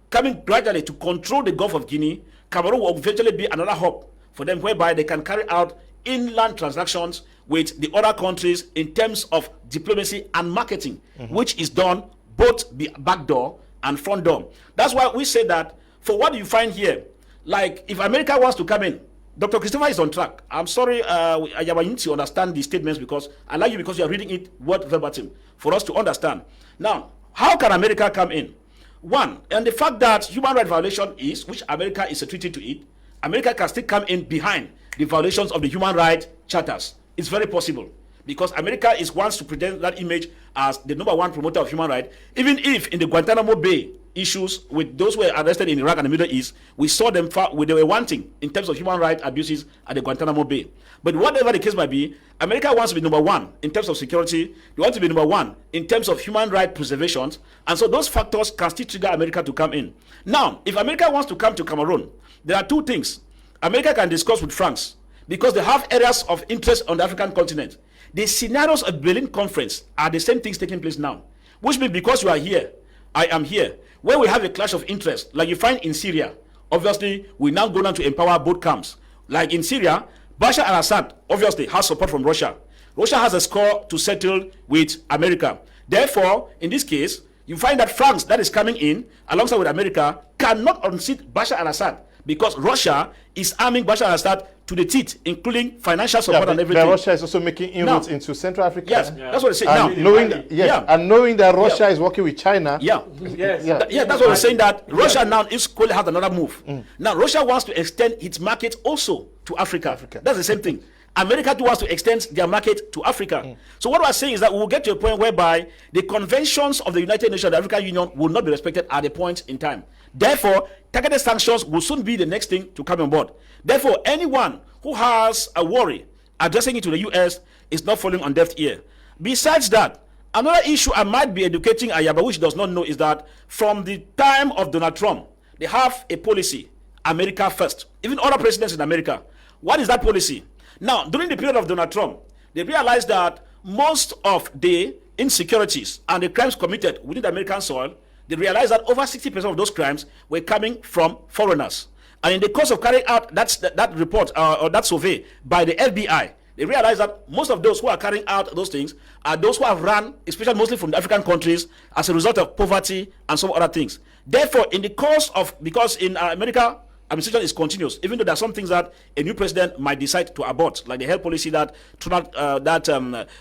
coming gradually to control the Gulf of Guinea, Cameroon will eventually be another hub for them whereby they can carry out inland transactions with the other countries in terms of diplomacy and marketing, which is done both back door and front door. That's why we say that for what you find here, like if America wants to come in, Dr. Christopher is on track. I'm sorry, Ayaba, you need to understand the statements because I like you because you are reading it word verbatim for us to understand. Now, how can America come in? One, and the fact that human rights violation is, which America is a treaty to it, America can still come in behind the violations of the human rights charters. It's very possible because America wants to present that image as the #1 promoter of human rights, even if in the Guantanamo Bay issues with those who were arrested in Iraq and the Middle East, we saw them they were wanting in terms of human rights abuses at the Guantanamo Bay. But whatever the case might be, America wants to be #1 in terms of security. They want to be #1 in terms of human rights preservation. And so those factors can still trigger America to come in. Now, if America wants to come to Cameroon, there are two things. America can discuss with France because they have areas of interest on the African continent. The scenarios of Berlin Conference are the same things taking place now, which means because you are here, I am here. Where we have a clash of interest, like you find in Syria, obviously we now go down to empower both camps. Like in Syria, Bashar al-Assad obviously has support from Russia. Russia has a score to settle with America. Therefore, in this case, you find that France, that is coming in alongside with America, cannot unseat Bashar al-Assad because Russia is arming Bashar al-Assad to the teeth, including financial support and everything.
But Russia is also making inroads into Central Africa.
Yes, that's what they say.
And knowing that Russia is working with China.
That's what we're saying, that Russia now is going to have another move. Now, Russia wants to extend its market also to Africa. That's the same thing. America too wants to extend their market to Africa. So what we're saying is that we will get to a point whereby the conventions of the United Nations, the African Union, will not be respected at a point in time. Therefore, targeted sanctions will soon be the next thing to come on board. Therefore, anyone who has a worry addressing it to the U.S. is not falling on deaf ear. Besides that, another issue I might be educating Ayaba, which does not know, is that from the time of Donald Trump, they have a policy, America first. Even other presidents in America. What is that policy? Now, during the period of Donald Trump, they realized that most of the insecurities and the crimes committed within the American soil, they realized that over 60% of those crimes were coming from foreigners. And in the course of carrying out that report or that survey by the FBI, they realized that most of those who are carrying out those things are those who have run, especially mostly from the African countries, as a result of poverty and some other things. Therefore, in the course of, because in America, administration is continuous, even though there are some things that a new president might decide to abort, like the health policy that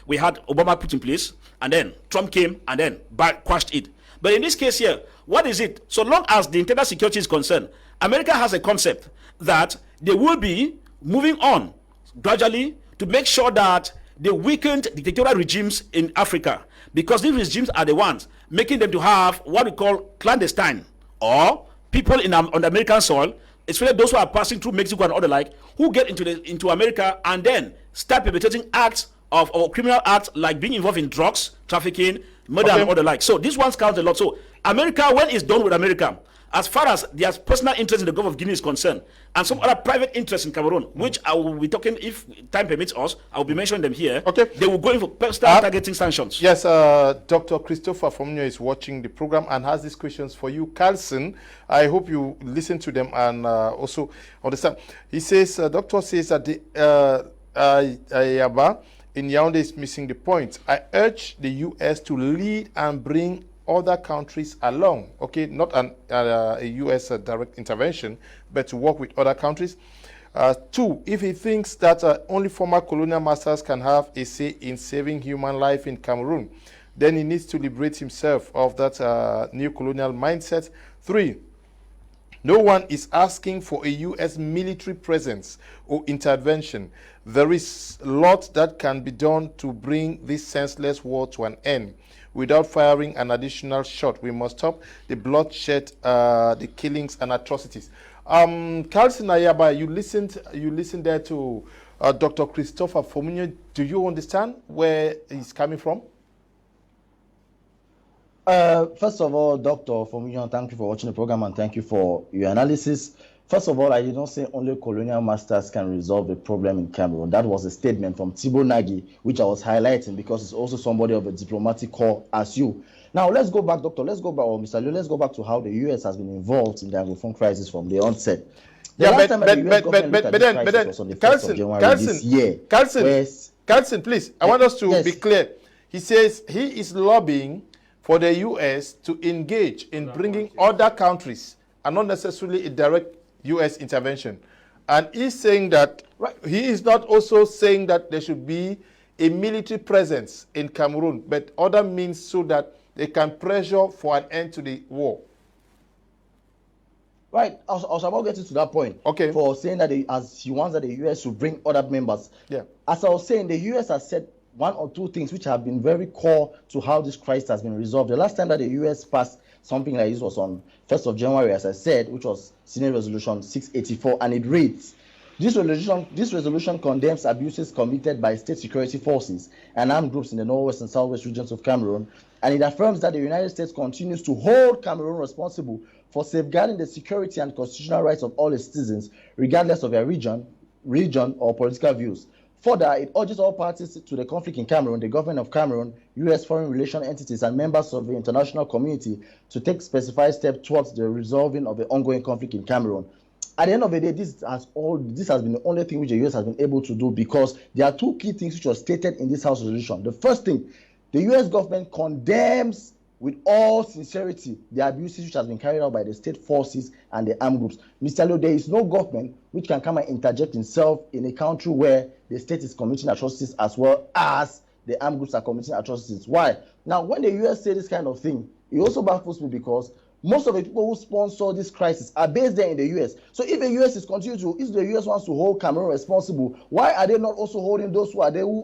we had Obama put in place, and then Trump came and then quashed it. But in this case here, what is it? So long as the internal security is concerned, America has a concept that they will be moving on gradually to make sure that they weakened dictatorial regimes in Africa, because these regimes are the ones making them to have what we call clandestine, or people on the American soil, especially those who are passing through Mexico and other like, who get into America and then start perpetrating acts or criminal acts like being involved in drugs, trafficking, murder, and other like. So these ones count a lot. So America, when it's done with America, as far as their personal interest in the Gulf of Guinea is concerned, and some other private interests in Cameroon, which I will be talking, if time permits us, I will be mentioning them here.
Okay.
They will go in for personal targeting sanctions.
Yes, Dr. Christopher Fomunyoh is watching the program and has these questions for you. Carlson, I hope you listen to them and also understand. He says, Doctor says that the Ayaba in Yaoundé is missing the point. I urge the U.S. to lead and bring other countries along, okay, not a U.S. Direct intervention, but to work with other countries. 2, if he thinks that only former colonial masters can have a say in saving human life in Cameroon, then he needs to liberate himself of that new colonial mindset. 3, no one is asking for a U.S. military presence or intervention. There is a lot that can be done to bring this senseless war to an end. Without firing an additional shot, we must stop the bloodshed, the killings and atrocities. Carlson, Ayaba, you listened there to Dr. Christopher Fomunyoh. Do you understand where he's coming from?
First of all, Dr. Fomunyoh, thank you for watching the program and thank you for your analysis. First of all, I did not say only colonial masters can resolve the problem in Cameroon. That was a statement from Thibault Nagy, which I was highlighting because it's also somebody of a diplomatic corps as you. Now, let's go back, Doctor. Let's go back, or Mr. Liu, let's go back to how the U.S. has been involved in the Anglophone crisis from the onset. Carlson,
please, I want us to be clear. He says he is lobbying for the U.S. to engage in bringing other countries and not necessarily a direct U.S. intervention. And he's saying that he is not also saying that there should be a military presence in Cameroon, but other means so that they can pressure for an end to the war.
Right, I was about getting to that point.
Okay.
For saying that as he wants that the U.S. should bring other members.
Yeah.
As I was saying, the U.S. has said one or two things which have been very core to how this crisis has been resolved. The last time that the U.S. passed something like this was on 1st of January, as I said, which was Senate Resolution 684, and it reads, this resolution condemns abuses committed by state security forces and armed groups in the northwest and southwest regions of Cameroon, and it affirms that the United States continues to hold Cameroon responsible for safeguarding the security and constitutional rights of all its citizens, regardless of their region, or political views. Further, it urges all parties to the conflict in Cameroon, the government of Cameroon, U.S. foreign relation entities, and members of the international community to take specified steps towards the resolving of the ongoing conflict in Cameroon. At the end of the day, this has been the only thing which the U.S. has been able to do, because there are two key things which were stated in this House resolution. The first thing, the U.S. government condemns with all sincerity the abuses which has been carried out by the state forces and the armed groups. Mr. Liu, there is no government which can come and interject itself in a country where the state is committing atrocities as well as the armed groups are committing atrocities. Why? Now, when the U.S. say this kind of thing, it also baffles me, because most of the people who sponsor this crisis are based there in the U.S. So if the U.S. if the U.S. wants to hold Cameroon responsible, why are they not also holding those who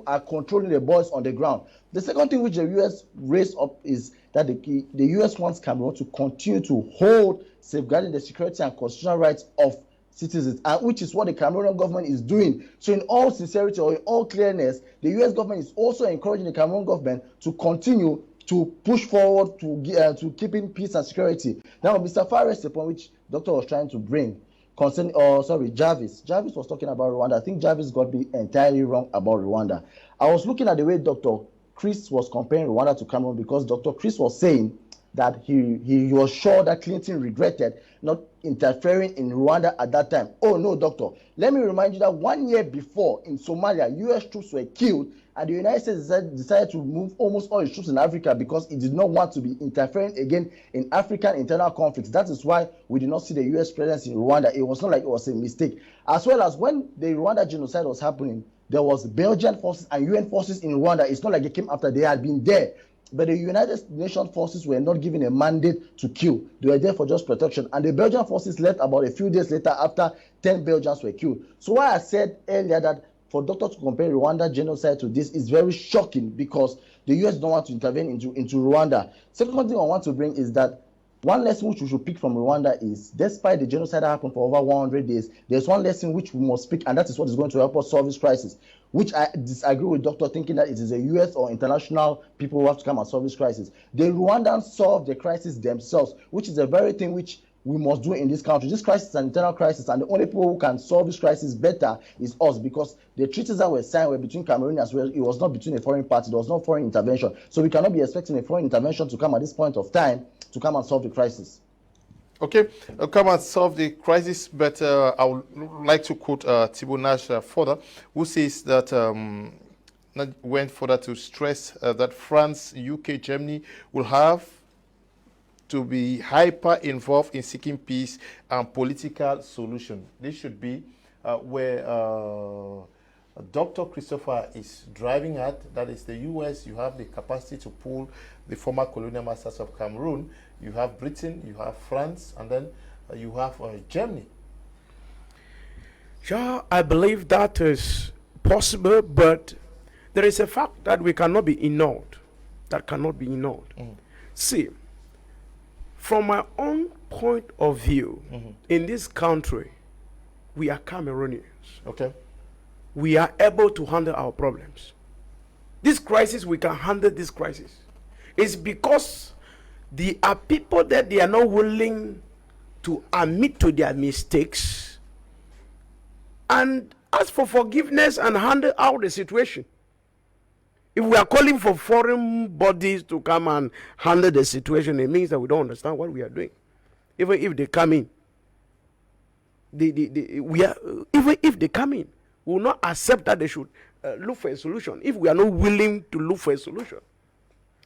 are controlling the boys on the ground? The second thing which the U.S. raised up is that the U.S. wants Cameroon to continue to hold, safeguarding the security and constitutional rights of citizens, and which is what the Cameroonian government is doing. So in all sincerity or in all clearness, the U.S. government is also encouraging the Cameroon government to continue to push forward to keeping peace and security. Now, Mr. Fares, the point which Doctor was trying to bring, Jarvis was talking about Rwanda. I think Jarvis got me entirely wrong about Rwanda. I was looking at the way Dr. Chris was comparing Rwanda to Cameroon, because Dr. Chris was saying that he was sure that Clinton regretted not interfering in Rwanda at that time. Oh no, Doctor. Let me remind you that 1 year before in Somalia, U.S. troops were killed, and the United States decided to move almost all its troops in Africa because it did not want to be interfering again in African internal conflicts. That is why we did not see the U.S. presence in Rwanda. It was not like it was a mistake. As well as when the Rwanda genocide was happening, there was Belgian forces and UN forces in Rwanda. It's not like they came after, they had been there. But the United Nations forces were not given a mandate to kill. They were there for just protection. And the Belgian forces left about a few days later after 10 Belgians were killed. So why I said earlier that for doctors to compare Rwanda genocide to this is very shocking, because the US don't want to intervene into Rwanda. Second thing I want to bring is that one lesson which we should pick from Rwanda is, despite the genocide that happened for over 100 days, there's one lesson which we must pick, and that is what is going to help us solve this crisis, which I disagree with Doctor thinking that it is a US or international people who have to come and solve this crisis. The Rwandans solved the crisis themselves, which is a very thing which we must do in this country. This crisis is an internal crisis, and the only people who can solve this crisis better is us, because the treaties that were signed were between Cameroon as well. It was not between a foreign party. There was no foreign intervention. So we cannot be expecting a foreign intervention to come at this point of time to come and solve the crisis.
Okay, come and solve the crisis, but I would like to quote Thibault Nash further, who says that went further to stress that France, UK, Germany will have to be hyper involved in seeking peace and political solution. This should be where Dr. Christopher is driving at. That is the US. You have the capacity to pull the former colonial masters of Cameroon. You have Britain, you have France, and then you have Germany.
Yeah, I believe that is possible, but there is a fact that we cannot be ignored. That cannot be ignored. See, from my own point of view, in this country, we are Cameroonians.
Okay.
We are able to handle our problems. This crisis, we can handle this crisis. It's because there are people that they are not willing to admit to their mistakes and ask for forgiveness and handle out the situation. If we are calling for foreign bodies to come and handle the situation, it means that we don't understand what we are doing. Even if they come in, even if they come in, we will not accept that they should look for a solution if we are not willing to look for a solution.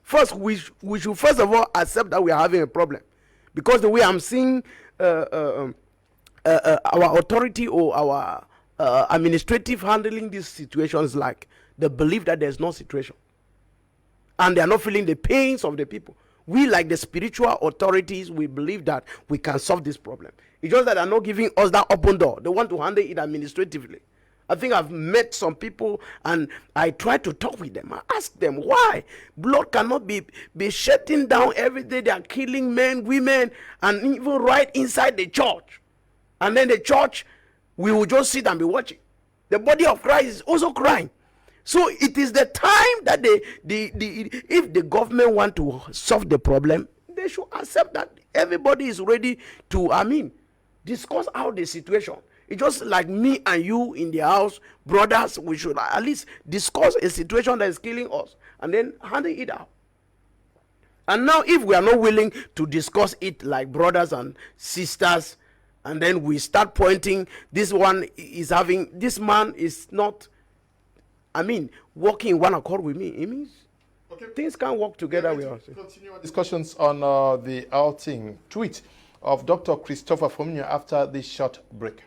First, we should first of all accept that we are having a problem, because the way I'm seeing our authority or our administrative handling these situations, like the belief that there's no situation and they are not feeling the pains of the people. We, like the spiritual authorities, we believe that we can solve this problem. It's just that they're not giving us that open door. They want to handle it administratively. I think I've met some people and I try to talk with them. I ask them why blood cannot be shutting down every day. They are killing men, women, and even right inside the church. And then the church, we will just sit and be watching. The body of Christ is also crying. So it is the time that if the government want to solve the problem, they should accept that everybody is ready to, discuss out the situation. It's just like me and you in the house, brothers, we should at least discuss a situation that is killing us and then handle it out. And now if we are not willing to discuss it like brothers and sisters, and then we start pointing, this man is not, working in one accord with me. It means things can't work together with us.
Continue our discussions on the outing tweet of Dr. Christopher Fomunyoh after this short break.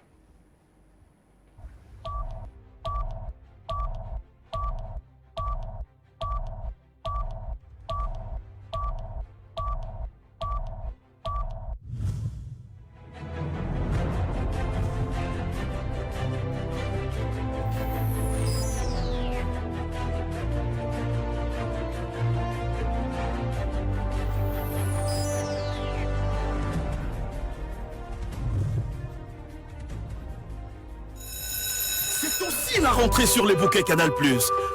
La rentrée sur les Buikeh Canal+.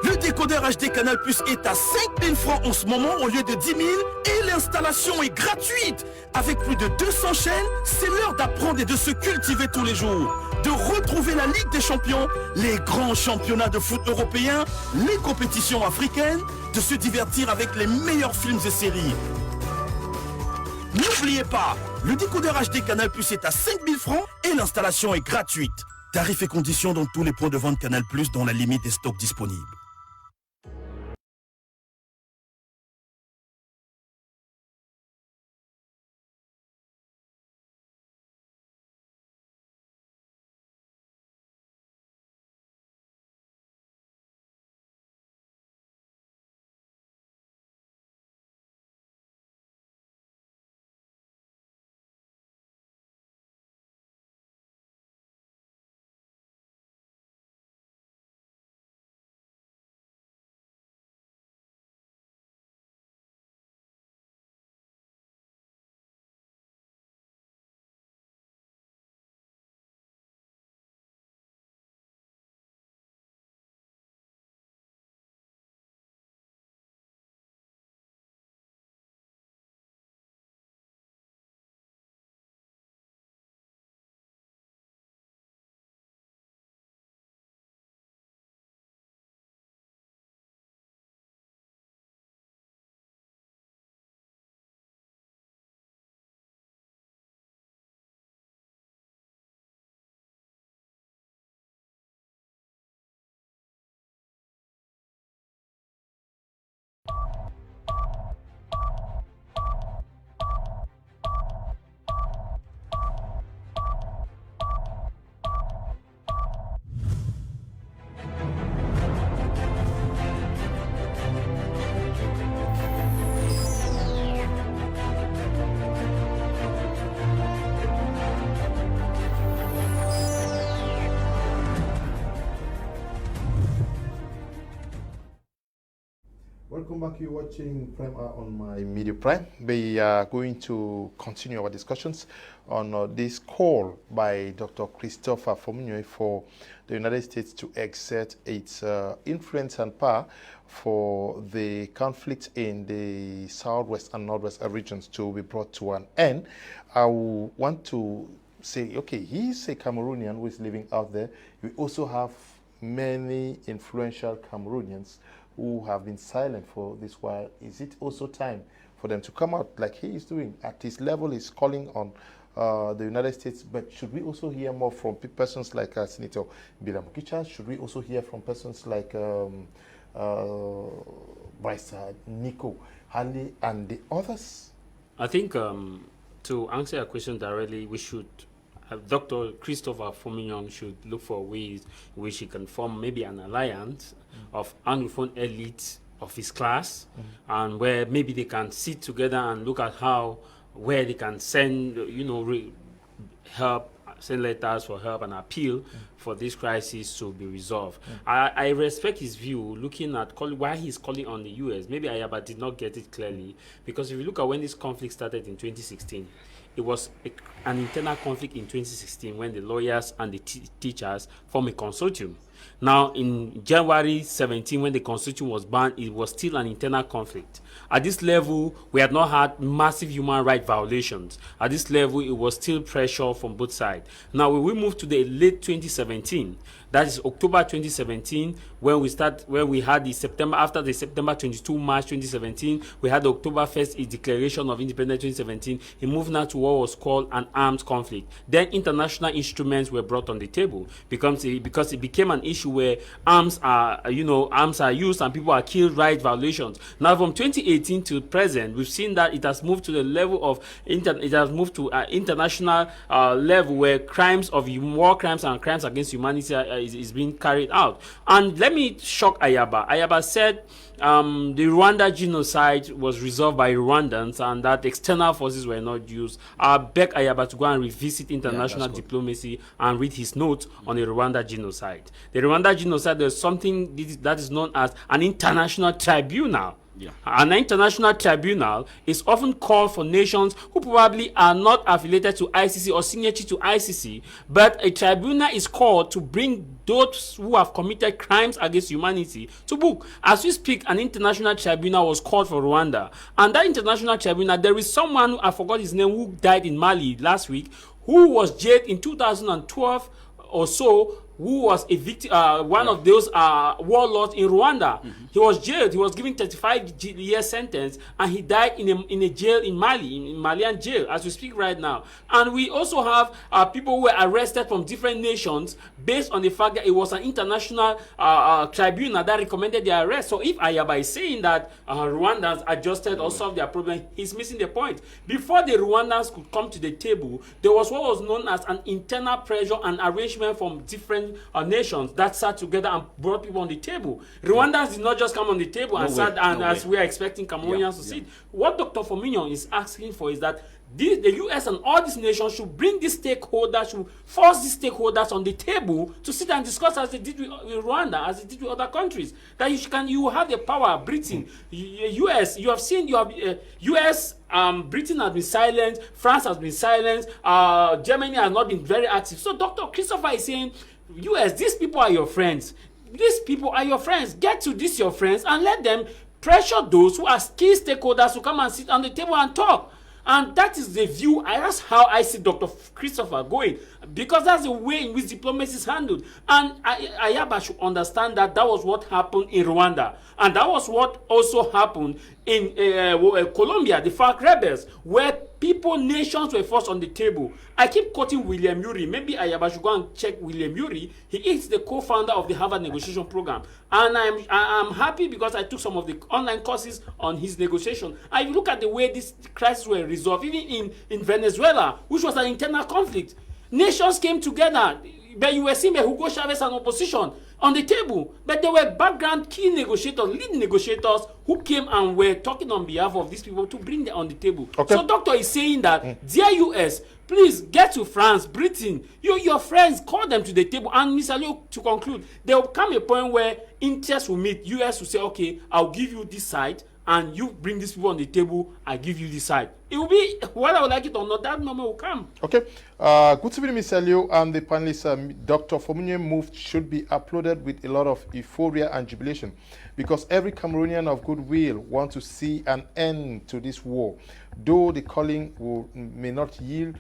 Le décodeur HD Canal+ est à 5 000 francs en ce moment au lieu de 10 000 et l'installation est gratuite. Avec plus de 200 chaînes, c'est l'heure d'apprendre et de se cultiver tous les jours. De retrouver la Ligue des Champions, les grands championnats de foot européens, les compétitions africaines, de se divertir avec les meilleurs films et séries. N'oubliez pas, le décodeur HD Canal+ est à 5 000 francs et l'installation est gratuite. Tarifs et conditions dans tous les points de vente Canal+, dans la limite des stocks disponibles.
Welcome back. You're watching Prime Hour on my Media Prime. We are going to continue our discussions on this call by Dr. Christopher Fomunyoh for the United States to exert its influence and power for the conflict in the southwest and northwest regions to be brought to an end. I want to say, okay, he's a Cameroonian who is living out there. We also have many influential Cameroonians who have been silent for this while. Is it also time for them to come out like he is doing? At his level, he's calling on the United States, but should we also hear more from persons like Senator Bilamukicha? Should we also hear from persons like Bryce Nico, Hanley, and the others?
I think to answer your question directly, we should Dr. Christopher Fomunyoh should look for ways in which he can form maybe an alliance of Anglophone elites of his class, and where maybe they can sit together and look at where they can send, help, send letters for help and appeal for this crisis to be resolved. I respect his view, looking at why he's calling on the U.S. Maybe Ayaba did not get it clearly, because if you look at when this conflict started in 2016, it was an internal conflict in 2016 when the lawyers and the teachers formed a consortium. Now, in January 17, when the constitution was banned, it was still an internal conflict. At this level, we had not had massive human rights violations. At this level, it was still pressure from both sides. Now, when we move to the late 2017, that is October 2017, when we had the September, after the September 22 March 2017, we had the October 1st declaration of independence 2017. It moved now to what was called an armed conflict. Then international instruments were brought on the table because it became an issue where arms are used and people are killed, right violations. Now from 2018 to present, we've seen that it has moved to the level of international level where crimes of war crimes and crimes against humanity is being carried out. And let me shock Ayaba. Ayaba said the Rwanda genocide was resolved by Rwandans and that external forces were not used. I beg Ayaba to go and revisit international diplomacy and read his notes on the Rwanda genocide. The Rwanda genocide, there's something that is known as an international tribunal. Yeah. An international tribunal is often called for nations who probably are not affiliated to ICC or signatory to ICC, but a tribunal is called to bring those who have committed crimes against humanity to book. As we speak, an international tribunal was called for Rwanda, and that international tribunal, there is someone, I forgot his name, who died in Mali last week, who was jailed in 2012 or so, who was a victim, one of those warlords in Rwanda. He was jailed. He was given 35-year sentence, and he died in a jail in Mali, in Malian jail, as we speak right now. And we also have people who were arrested from different nations based on the fact that it was an international tribunal that recommended their arrest. So if Ayaba is saying that Rwandans adjusted or solved their problem, he's missing the point. Before the Rwandans could come to the table, there was what was known as an internal pressure and arrangement from different nations that sat together and brought people on the table. Rwandans did not just come on the table and sat as we are expecting Cameroonians to sit. What Dr. Fomunyoh is asking for is that the U.S. and all these nations should bring these stakeholders, should force these stakeholders on the table to sit and discuss as they did with Rwanda, as they did with other countries. That you have the power. Britain, U.S. You have seen U.S. Britain has been silent. France has been silent. Germany has not been very active. So Dr. Christopher is saying, U.S. these people are your friends. These people are your friends. Get to these your friends and let them pressure those who are key stakeholders to come and sit on the table and talk. And that is the view, that's how I see Dr. Christopher going, because that's the way in which diplomacy is handled. And Ayaba should understand that that was what happened in Rwanda. And that was what also happened in Colombia, the FARC rebels, where nations were forced on the table. I keep quoting William Ury. Maybe Ayaba should go and check William Ury. He is the co-founder of the Harvard Negotiation Program. And I'm happy because I took some of the online courses on his negotiation. I look at the way this crisis were resolved, even in Venezuela, which was an internal conflict. Nations came together. but you were seeing Hugo Chavez and opposition on the table. But there were background key negotiators, lead negotiators who came and were talking on behalf of these people to bring them on the table.
Okay.
So doctor is saying that, dear US, please get to France, Britain, your friends, call them to the table. And Mr. Leo, to conclude, there will come a point where interests will meet. US will say, okay, I'll give you this side, and you bring these people on the table, I give you this side. It will be, whether I would like it or not, that moment will come.
Okay. Good evening, Mr. Leo and the panelists. Dr. Fomunyoh move should be uploaded with a lot of euphoria and jubilation, because every Cameroonian of goodwill wants to see an end to this war. Though the calling may not yield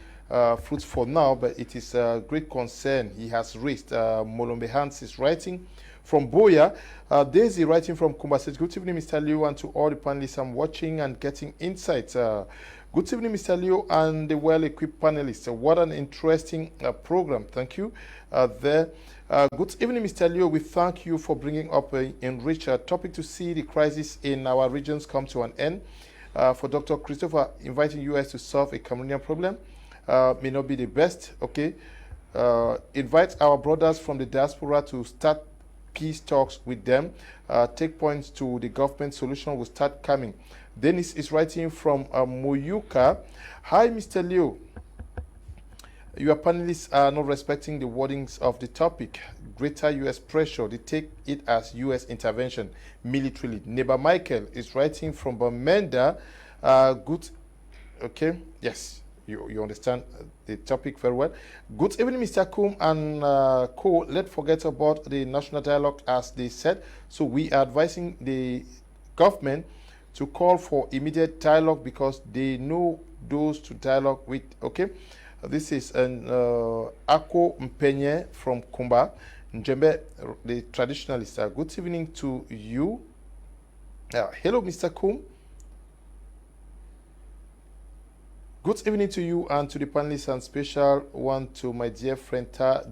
fruits for now, but it is a great concern he has raised. Molombe Hans is writing from Boya. Daisy writing from Kumba says, good evening, Mr. Leo, and to all the panelists. I'm watching and getting insights. Good evening, Mr. Leo, and the well-equipped panelists. What an interesting program. Thank you. Good evening, Mr. Leo. We thank you for bringing up an enriched topic to see the crisis in our regions come to an end. For Dr. Christopher, inviting US to solve a Cameroonian problem may not be the best. Okay. Invite our brothers from the diaspora to start peace talks with them. Take points to the government solution will start coming. Dennis is writing from Moyuka. Hi, Mr. Leo. Your panelists are not respecting the wordings of the topic. Greater U.S. pressure. They take it as U.S. intervention militarily. Neighbor Michael is writing from Bamenda. Good. Okay. Yes. You understand the topic very well. Good evening, Mr. Kum and Co. Let's forget about the national dialogue, as they said. So we are advising the government to call for immediate dialogue, because they know those to dialogue with. Okay. This is an Ako Mpenye from Kumba, Njembe, the traditionalist. Good evening to you. Hello, Mr. Kum. Good evening to you and to the panelists, and special one to my dear friend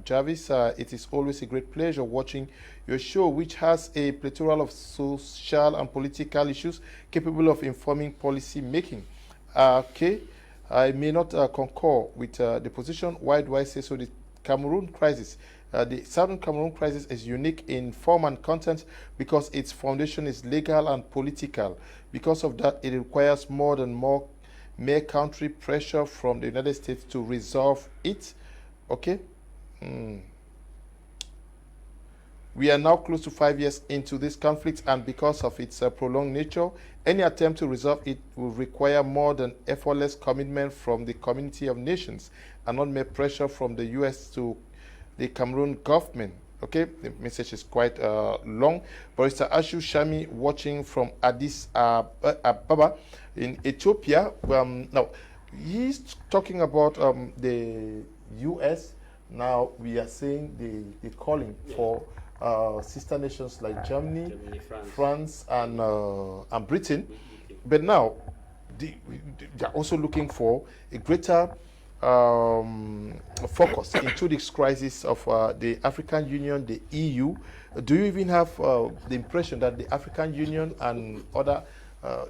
Jarvis. It is always a great pleasure watching your show, which has a plethora of social and political issues capable of informing policy making. Okay, I may not concur with the position. Why do I say so? The Cameroon crisis, the Southern Cameroon crisis, is unique in form and content because its foundation is legal and political. Because of that, it requires more mere country pressure from the United States to resolve it. Okay. We are now close to 5 years into this conflict, and because of its prolonged nature, any attempt to resolve it will require more than effortless commitment from the community of nations, and not mere pressure from the U.S. to the Cameroon government. Okay, the message is quite long. Barrister Ashu Shami watching from Addis Ababa in Ethiopia. Now, he's talking about the U.S. Now we are seeing the calling for sister nations like Germany, France and Britain. But now they are also looking for a greater focus into this crisis of the African Union, the EU. Do you even have the impression that the African Union and other are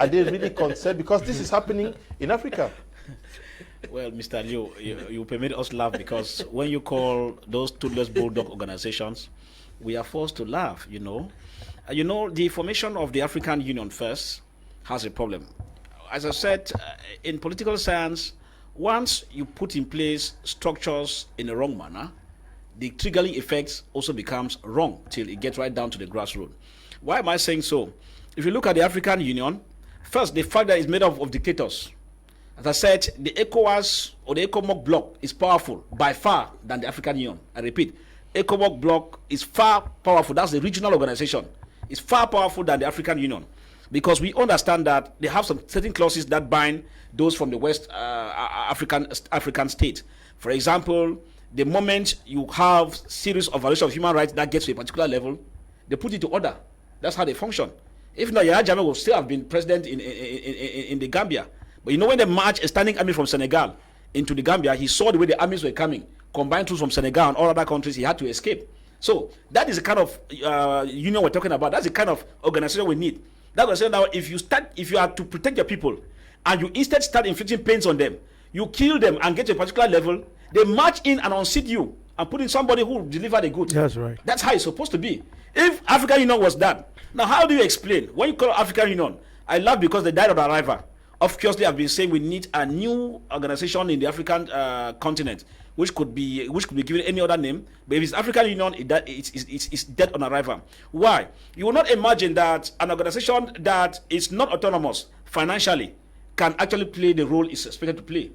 they really concerned? Because this is happening in Africa.
Well, Mr. Leo, you permit us laugh, because when you call those toothless bulldog organizations, we are forced to laugh, you know. The formation of the African Union first has a problem. As I said, in political science, once you put in place structures in a wrong manner, the triggering effects also becomes wrong till it gets right down to the grassroots. Why am I saying so? If you look at the African Union, first, the fact that it's made up of dictators. As I said, the ECOWAS or the ECOMOG bloc is powerful by far than the African Union. I repeat, ECOMOG bloc is far powerful. That's the regional organization. It's far powerful than the African Union, because we understand that they have some certain clauses that bind those from the West African state. For example, the moment you have series of violations of human rights that gets to a particular level, they put it to order. That's how they function. If not, Yahya Jammeh would still have been president in the Gambia. But when they marched a standing army from Senegal into the Gambia, he saw the way the armies were coming, combined troops from Senegal and all other countries. He had to escape. So that is the kind of union we're talking about. That's the kind of organization we need. That's what I'm saying now. If you are to protect your people, and you instead start inflicting pains on them, you kill them and get to a particular level, They march in and unseat you and put in somebody who deliver the goods.
That's right.
That's how it's supposed to be. If African Union was that, now how do you explain when you call African Union? I laugh because they died on arrival. Obviously, I've been saying we need a new organization in the African continent, which could be given any other name. But if it's African Union, it's dead on arrival. Why? You will not imagine that an organization that is not autonomous financially can actually play the role it's expected to play.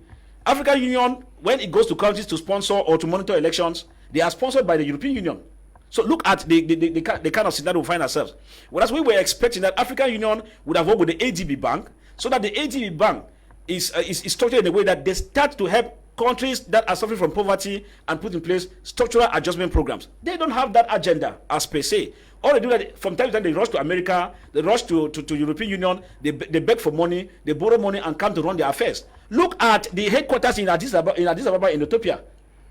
African Union, when it goes to countries to sponsor or to monitor elections, they are sponsored by the European Union. So look at the kind of scenario we find ourselves. Whereas we were expecting that African Union would have worked with the ADB Bank, so that the ADB Bank is structured in a way that they start to help countries that are suffering from poverty and put in place structural adjustment programs. They don't have that agenda as per se. All they do that from time to time, they rush to America, they rush to European Union, they beg for money, they borrow money and come to run their affairs. Look at the headquarters in Addis Ababa in Ethiopia,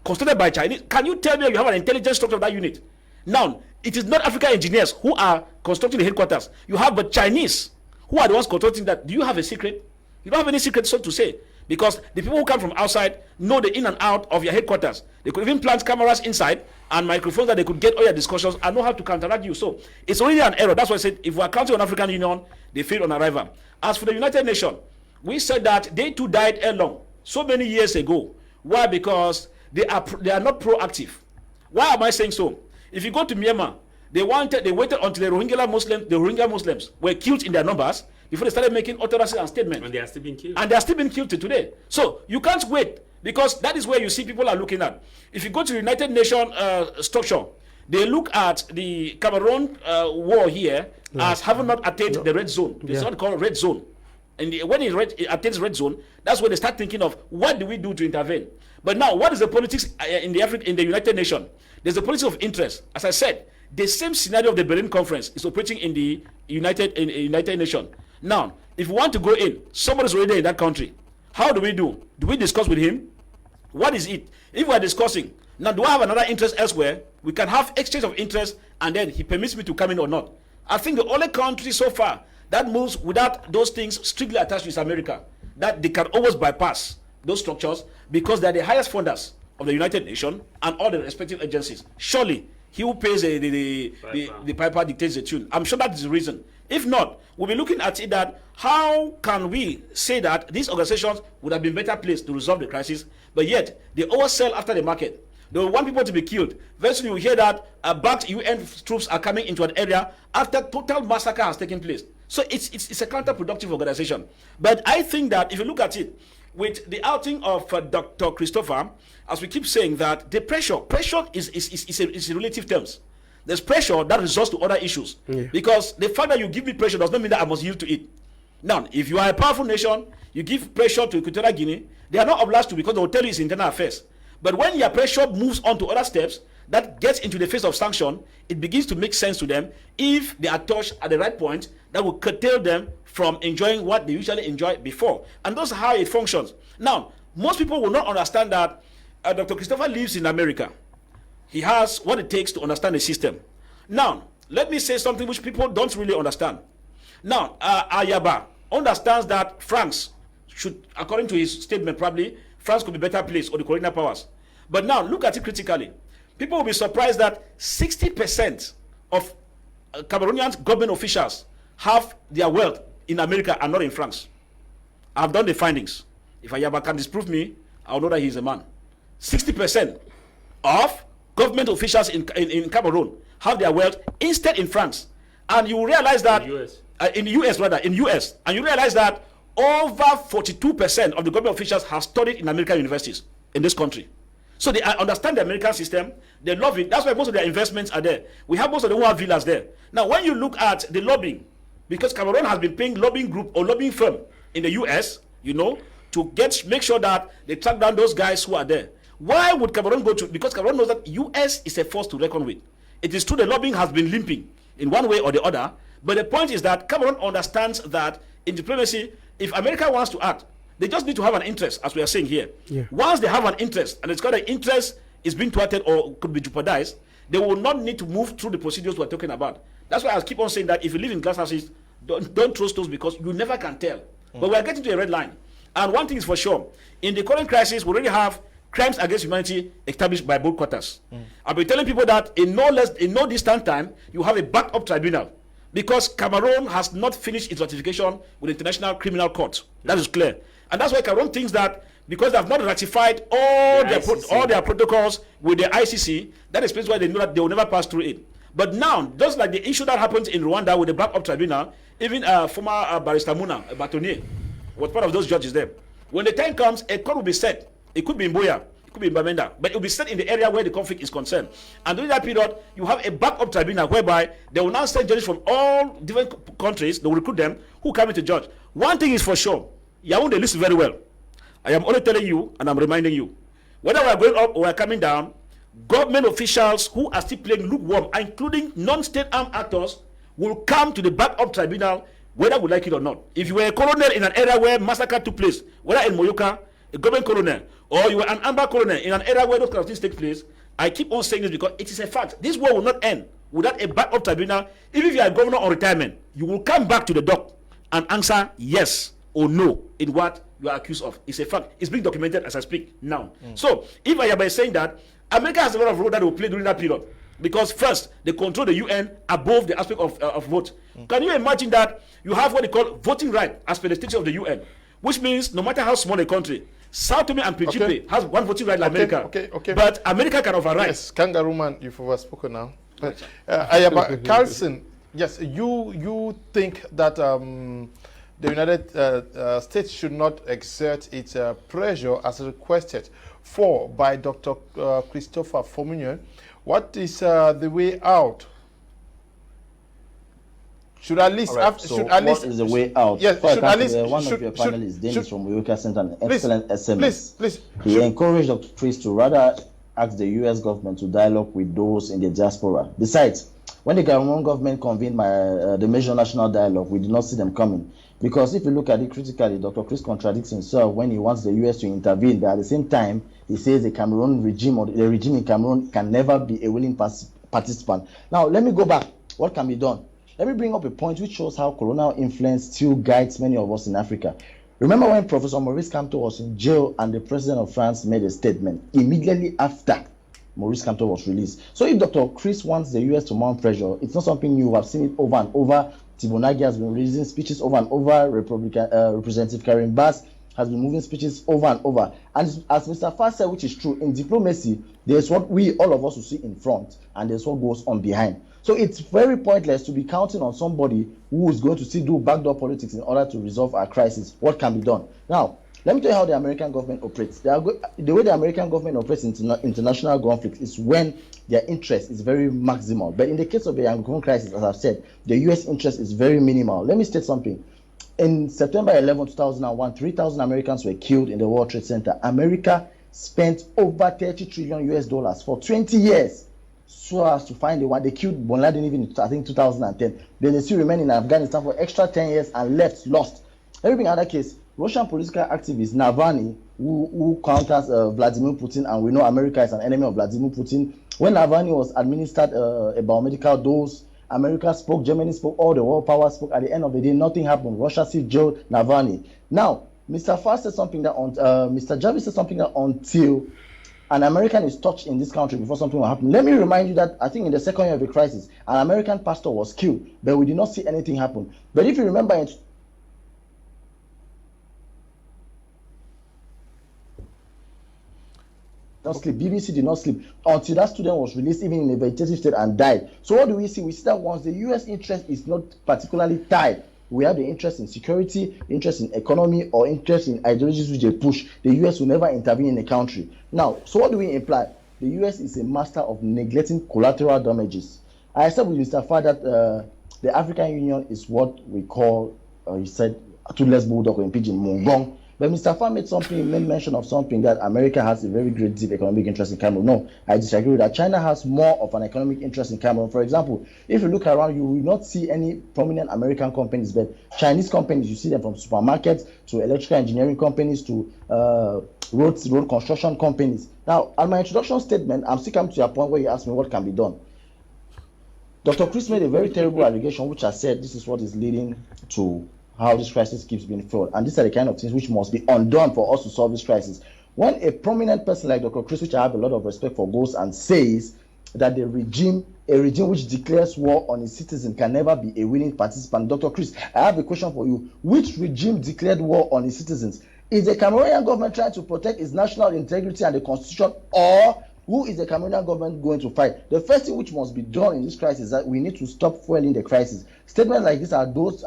constructed by Chinese. Can you tell me you have an intelligence structure of that unit? Now, it is not African engineers who are constructing the headquarters. You have but Chinese who are the ones constructing that. Do you have a secret? You don't have any secret, so to say. Because the people who come from outside know the in and out of your headquarters. They could even plant cameras inside and microphones that they could get all your discussions and know how to counteract you. So it's already an error. That's why I said if we are counting on African Union, they failed on arrival. As for the United Nations, we said that they too died long so many years ago. Why? Because they are not proactive. Why am I saying so? If you go to Myanmar, they waited until the Rohingya Muslims were killed in their numbers before they started making utterances and statements.
And they are still being killed.
And they are still being killed till today. So you can't wait, because that is where you see people are looking at. If you go to the United Nations structure, they look at the Cameroon war here as having not attained the red zone. It's not called red zone. And when it attains red zone, that's when they start thinking of what do we do to intervene. But now, what is the politics in the United Nations? There's a politics of interest. As I said, the same scenario of the Berlin Conference is operating in the United Nations. Now, if we want to go in, somebody's already in that country. How do we do? Do we discuss with him? What is it? If we are discussing, now do I have another interest elsewhere? We can have exchange of interest, and then he permits me to come in or not. I think the only country so far that moves without those things strictly attached is America. That they can always bypass those structures because they are the highest funders of the United Nations and all the respective agencies. Surely, he who pays the piper dictates the tune. I'm sure that is the reason. If not, we'll be looking at it that how can we say that these organizations would have been better placed to resolve the crisis, but yet they always sell after the market. They want people to be killed. Very soon you hear that backed UN troops are coming into an area after total massacre has taken place. So it's a counterproductive organization. But I think that if you look at it, with the outing of Dr. Christopher, as we keep saying that the pressure is in relative terms. There's pressure that resorts to other issues. Because the fact that you give me pressure does not mean that I must yield to it. Now, if you are a powerful nation, you give pressure to Equatorial Guinea, they are not obliged to, because they will tell you it's internal affairs. But when your pressure moves on to other steps that gets into the face of sanction, it begins to make sense to them if they are touched at the right point that will curtail them from enjoying what they usually enjoy before. And that's how it functions. Now, most people will not understand that Dr. Christopher lives in America. He has what it takes to understand the system. Now, let me say something which people don't really understand. Now, Ayaba understands that France should, according to his statement, probably France could be better placed, or the colonial powers. But now, look at it critically. People will be surprised that 60% of Cameroonian government officials have their wealth in America and not in France. I've done the findings. If Ayaba can disprove me, I'll know that he's a man. 60% of government officials in Cameroon have their wealth instead in France. And you realize that in the US, and you realize that over 42% of the government officials have studied in American universities in this country. So they understand the American system, they love it. That's why most of their investments are there. We have most of them who have villas there. Now, when you look at the lobbying, because Cameroon has been paying lobbying group or lobbying firm in the US, to make sure that they track down those guys who are there. Why would Cameroon go to? Because Cameroon knows that US is a force to reckon with. It is true the lobbying has been limping in one way or the other, but the point is that Cameroon understands that in diplomacy, if America wants to act, they just need to have an interest, as we are saying here. Once they have an interest, and it's got an interest is being thwarted or could be jeopardized, they will not need to move through the procedures we're talking about. That's why I keep on saying that if you live in glass houses, don't trust those, because you never can tell. But we are getting to a red line. And one thing is for sure, in the current crisis, we already have crimes against humanity established by both quarters. I've been telling people that in no distant time, you have a backup tribunal because Cameroon has not finished its ratification with the International Criminal Court. That is clear. And that's why Cameroon thinks that because they have not ratified all their protocols with the ICC, that explains why they know that they will never pass through it. But now, just like the issue that happens in Rwanda with the backup tribunal, even former barrister Muna Batonier was part of those judges there. When the time comes, a court will be set. It could be in Buikeh, it could be in Bamenda, but it will be set in the area where the conflict is concerned. And during that period, you have a backup tribunal whereby they will now send judges from all different countries, they will recruit them, who come in to judge. One thing is for sure, Yaoundé listen very well. I am only telling you, and I'm reminding you, whether we are going up or we are coming down, government officials who are still playing lukewarm, including non-state armed actors, will come to the backup tribunal, whether we like it or not. If you were a colonel in an area where massacre took place, whether in Moyoka, a government colonel, or you were an amber colonel in an area where those kind of things take place, I keep on saying this because it is a fact. This war will not end without a backup tribunal. Even if you are a governor on retirement, you will come back to the dock and answer yes or no in what you are accused of. It's a fact. It's being documented as I speak now. So, if Ayaba is saying that, America has a lot of role that they will play during that period. Because first, they control the UN above the aspect of vote. Can you imagine that you have what they call voting right as per the statute of the UN? Which means no matter how small a country, Sao Tome and Principe has one voting right like America. But America can override.
Yes, Kangaroo Man, you've overspoken now. Ayaba, Carlson, yes, you think that the United States should not exert its pressure as requested for by Dr. Christopher Fomunyoh. What is the way out? Should at least
what is the way out?
Yes,
should at least one of your panelists, Dennis from Buikeh, sent an excellent SMS.
Please.
He encouraged Dr. Chris to rather ask the U.S. government to dialogue with those in the diaspora. Besides, when the Cameroon government convened the major national dialogue, we did not see them coming. Because if you look at it critically, Dr. Chris contradicts himself when he wants the U.S. to intervene, but at the same time, he says the Cameroon regime or the regime in Cameroon can never be a willing participant. Now, let me go back. What can be done? Let me bring up a point which shows how colonial influence still guides many of us in Africa. Remember when Professor Maurice Kamto was in jail and the president of France made a statement immediately after Maurice Kamto was released. So if Dr. Chris wants the U.S. to mount pressure, it's not something new. I've seen it over and over. Tibonagi has been releasing speeches over and over. Representative Karim Bass has been moving speeches over and over. And as Mr. Fah said, which is true, in diplomacy, there's what all of us will see in front, and there's what goes on behind. So it's very pointless to be counting on somebody who is going to still do backdoor politics in order to resolve our crisis. What can be done? Now, let me tell you how the American government operates. The way the American government operates in international conflicts is when their interest is very maximal. But in the case of the Nkefung crisis, as I've said, the U.S. interest is very minimal. Let me state something. In September 11, 2001, 3,000 Americans were killed in the World Trade Center. America spent over $30 trillion for 20 years so as to find the one. They killed Bin Laden even in, I think, 2010. Then they still remain in Afghanistan for extra 10 years and lost. Let me bring another case. Russian political activist Navalny, who counters Vladimir Putin, and we know America is an enemy of Vladimir Putin. When Navalny was administered a biomedical dose, America spoke, Germany spoke, all the world powers spoke. At the end of the day, nothing happened. Russia still jailed Navalny. Now, Mr. Fah said something that Mr. Jarvis said something that until an American is touched in this country before something will happen. Let me remind you that I think in the second year of the crisis, an American pastor was killed, but we did not see anything happen. But if you remember, BBC did not sleep until that student was released, even in a vegetative state, and died. So what do we see? We see that once the U.S. interest is not particularly tied, we have the interest in security, interest in economy, or interest in ideologies which they push, the U.S. will never intervene in a country. Now, so what do we imply? The U.S. is a master of neglecting collateral damages. I said with Mr. Fah that the African Union is what we call, he said, toothless bulldog or in pidgin, mongong. But Mr. Fah made mention of something that America has a very great deep economic interest in Cameroon. No, I disagree with that. China has more of an economic interest in Cameroon. For example, if you look around, you will not see any prominent American companies, but Chinese companies, you see them from supermarkets to electrical engineering companies to road construction companies. Now, at my introduction statement, I'm still coming to a point where you asked me what can be done. Dr. Chris made a very terrible allegation, which I said this is what is leading to how this crisis keeps being fueled. And these are the kind of things which must be undone for us to solve this crisis. When a prominent person like Dr. Chris, which I have a lot of respect for, goes and says that a regime which declares war on its citizens can never be a willing participant. Dr. Chris, I have a question for you. Which regime declared war on its citizens? Is the Cameroonian government trying to protect its national integrity and the constitution, or who is the Cameroonian government going to fight? The first thing which must be done in this crisis is that we need to stop fueling the crisis. Statements like this are things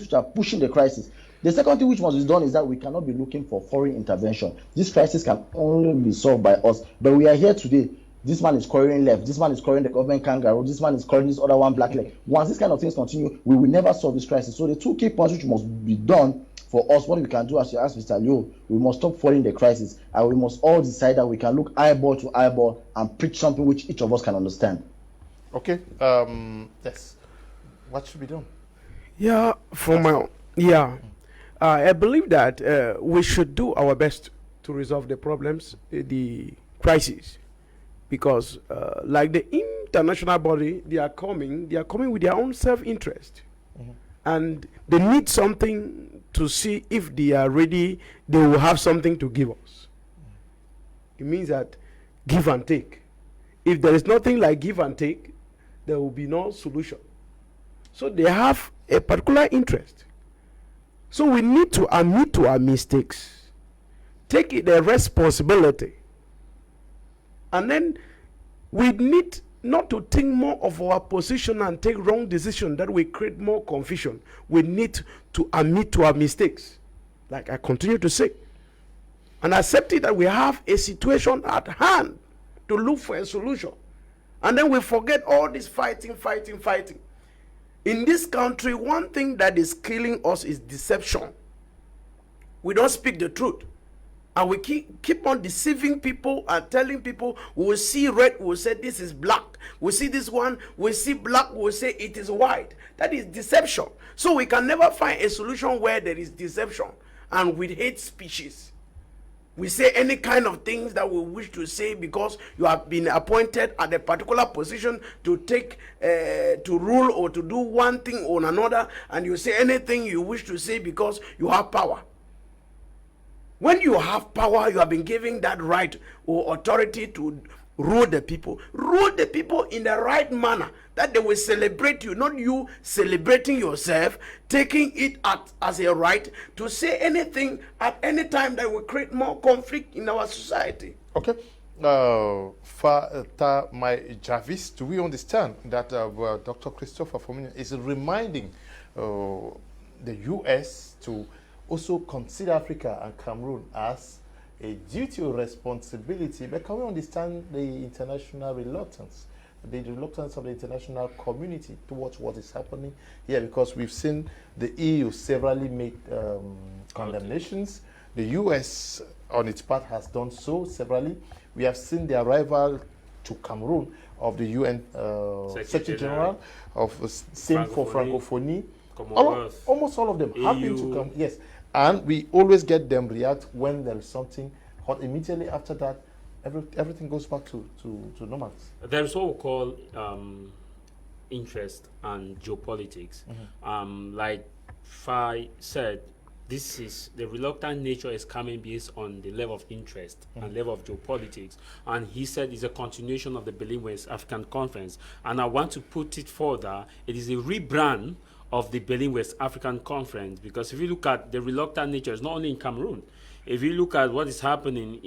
which are pushing the crisis. The second thing which must be done is that we cannot be looking for foreign intervention. This crisis can only be solved by us. But we are here today. This man is quarreling left. This man is quarreling the government kangaroo. This man is quarreling this other one black leg. Once these kind of things continue, we will never solve this crisis. So the two key points which must be done for us, what we can do, as you asked Mr. Leo, we must stop following the crisis, and we must all decide that we can look eyeball to eyeball and preach something which each of us can understand.
Okay. Yes. What should be done?
Yeah, I believe that we should do our best to resolve the problems, the crisis, because like the international body, they are coming with their own self-interest, and they need something to see if they are ready. They will have something to give us. It means that give and take. If there is nothing like give and take, there will be no solution. So they have a particular interest. So we need to admit to our mistakes, take it a responsibility, and then we need not to think more of our position and take wrong decision that will create more confusion. We need to admit to our mistakes, like I continue to say, and accept it that we have a situation at hand to look for a solution. And then we forget all this fighting. In this country, one thing that is killing us is deception. We don't speak the truth. And we keep on deceiving people and telling people, we will see red, we will say this is black. We see this one, we see black, we will say it is white. That is deception. So we can never find a solution where there is deception. And with hate speeches, we say any kind of things that we wish to say because you have been appointed at a particular position to take, to rule or to do one thing or another, and you say anything you wish to say because you have power. When you have power, you have been given that right or authority to rule the people. Rule the people in the right manner, that they will celebrate you, not you celebrating yourself, taking it as a right to say anything at any time that will create more conflict in our society.
Okay. My Jarvis, do we understand that Dr. Christopher Fomunyoh is reminding the U.S. to also consider Africa and Cameroon as a duty or responsibility, but can we understand the international reluctance, the reluctance of the international community towards what is happening here? Because we've seen the EU severally make condemnations. The US, on its part, has done so severally. We have seen the arrival to Cameroon of the UN Secretary General of same for Francophonie. Almost all of them have been to come. Yes. And we always get them react when there is something hot. Immediately after that, everything goes back to normal.
There's what we call interest and geopolitics. Like Fah said, this is the reluctant nature is coming based on the level of interest and level of geopolitics. And he said it's a continuation of the Berlin West African Conference. And I want to put it further, it is a rebrand of the Berlin West African Conference, because if you look at the reluctant nature, it's not only in Cameroon. If you look at what is happening,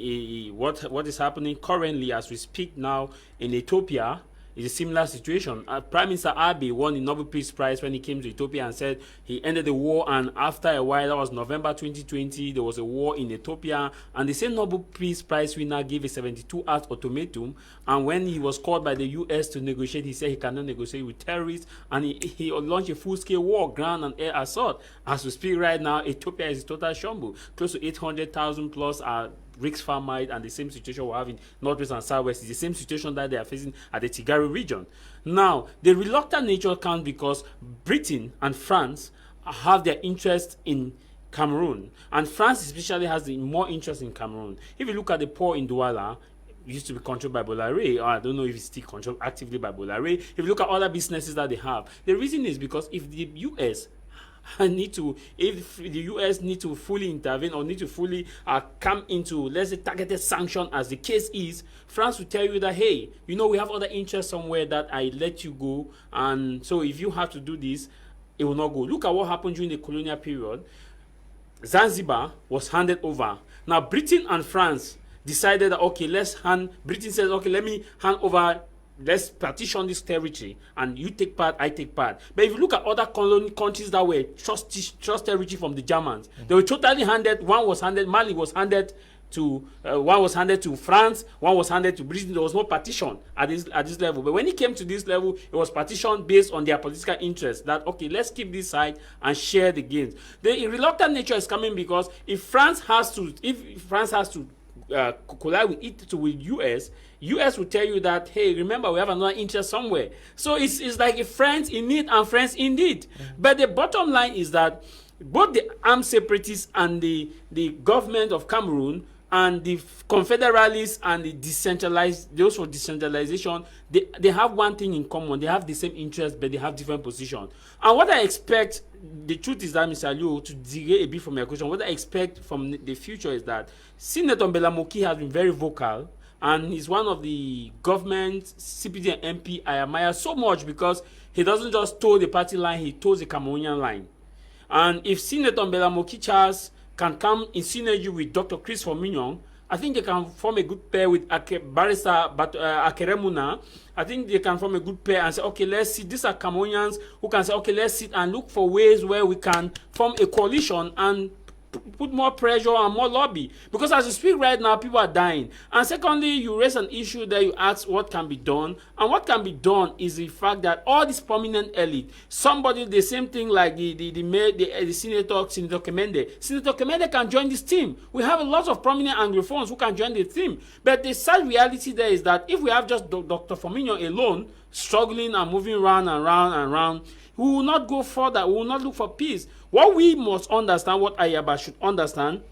what is happening currently as we speak now in Ethiopia, is a similar situation. Prime Minister Abiy won the Nobel Peace Prize when he came to Ethiopia and said he ended the war, and after a while, that was November 2020, there was a war in Ethiopia, and the same Nobel Peace Prize winner gave a 72-hour ultimatum, and when he was called by the US to negotiate, he said he cannot negotiate with terrorists, and he launched a full-scale war, ground and air assault. As we speak right now, Ethiopia is a total shambles. Close to 800,000 plus are Risk Farmite, and the same situation we have in Northwest and Southwest is the same situation that they are facing at the Tigray region. Now, the reluctant nature comes because Britain and France have their interest in Cameroon, and France especially has the more interest in Cameroon. If you look at the port in Douala, it used to be controlled by Bolare, or I don't know if it's still controlled actively by Bolare. If you look at other businesses that they have, the reason is because if the US need to, if the US need to fully intervene or need to fully come into, let's say, targeted sanction as the case is, France will tell you that, hey, you know, we have other interests somewhere that I let you go, and so if you have to do this, it will not go. Look at what happened during the colonial period. Zanzibar was handed over. Now Britain and France decided that, okay, Britain says, okay, let me hand over, let's partition this territory, and you take part, I take part. But if you look at other colonial countries that were trust territory from the Germans, they were totally handed. Mali was handed to, one was handed to France, one was handed to Britain. There was no partition at this level. But when it came to this level, it was partition based on their political interests. That, okay, let's keep this side and share the gains. The reluctant nature is coming because if France has to collide with US will tell you that, hey, remember, we have another interest somewhere. So it's like a friends in need and friends indeed. But the bottom line is that both the armed separatists and the government of Cameroon and the confederalists and the decentralized, those for decentralization, they have one thing in common. They have the same interest, but they have different positions. And what I expect, the truth is that, Mr. Liu, to deviate a bit from your question, what I expect from the future is that Senator Mbelamoki has been very vocal, and he's one of the government CPD and MP I admire so much because he doesn't just toe the party line, he toes the Cameroonian line. And if Senator Mbelamoki Charles can come in synergy with Dr. Chris Fomunyoh, I think they can form a good pair with Barrister Akeremuna. I think they can form a good pair and say, okay, let's see. These are Cameroonians who can say, okay, let's sit and look for ways where we can form a coalition and put more pressure and more lobby. Because as you speak right now, people are dying. And secondly, you raise an issue that you ask what can be done. And what can be done is the fact that all this prominent elite, somebody, the same thing like the Senator Kemende. Senator Kemende can join this team. We have a lot of prominent Anglophones who can join the team. But the sad reality there is that if we have just Dr. Fomunyoh alone, struggling and moving round and round and round, we will not go further. We will not look for peace. What we must understand, what Ayaba should understand,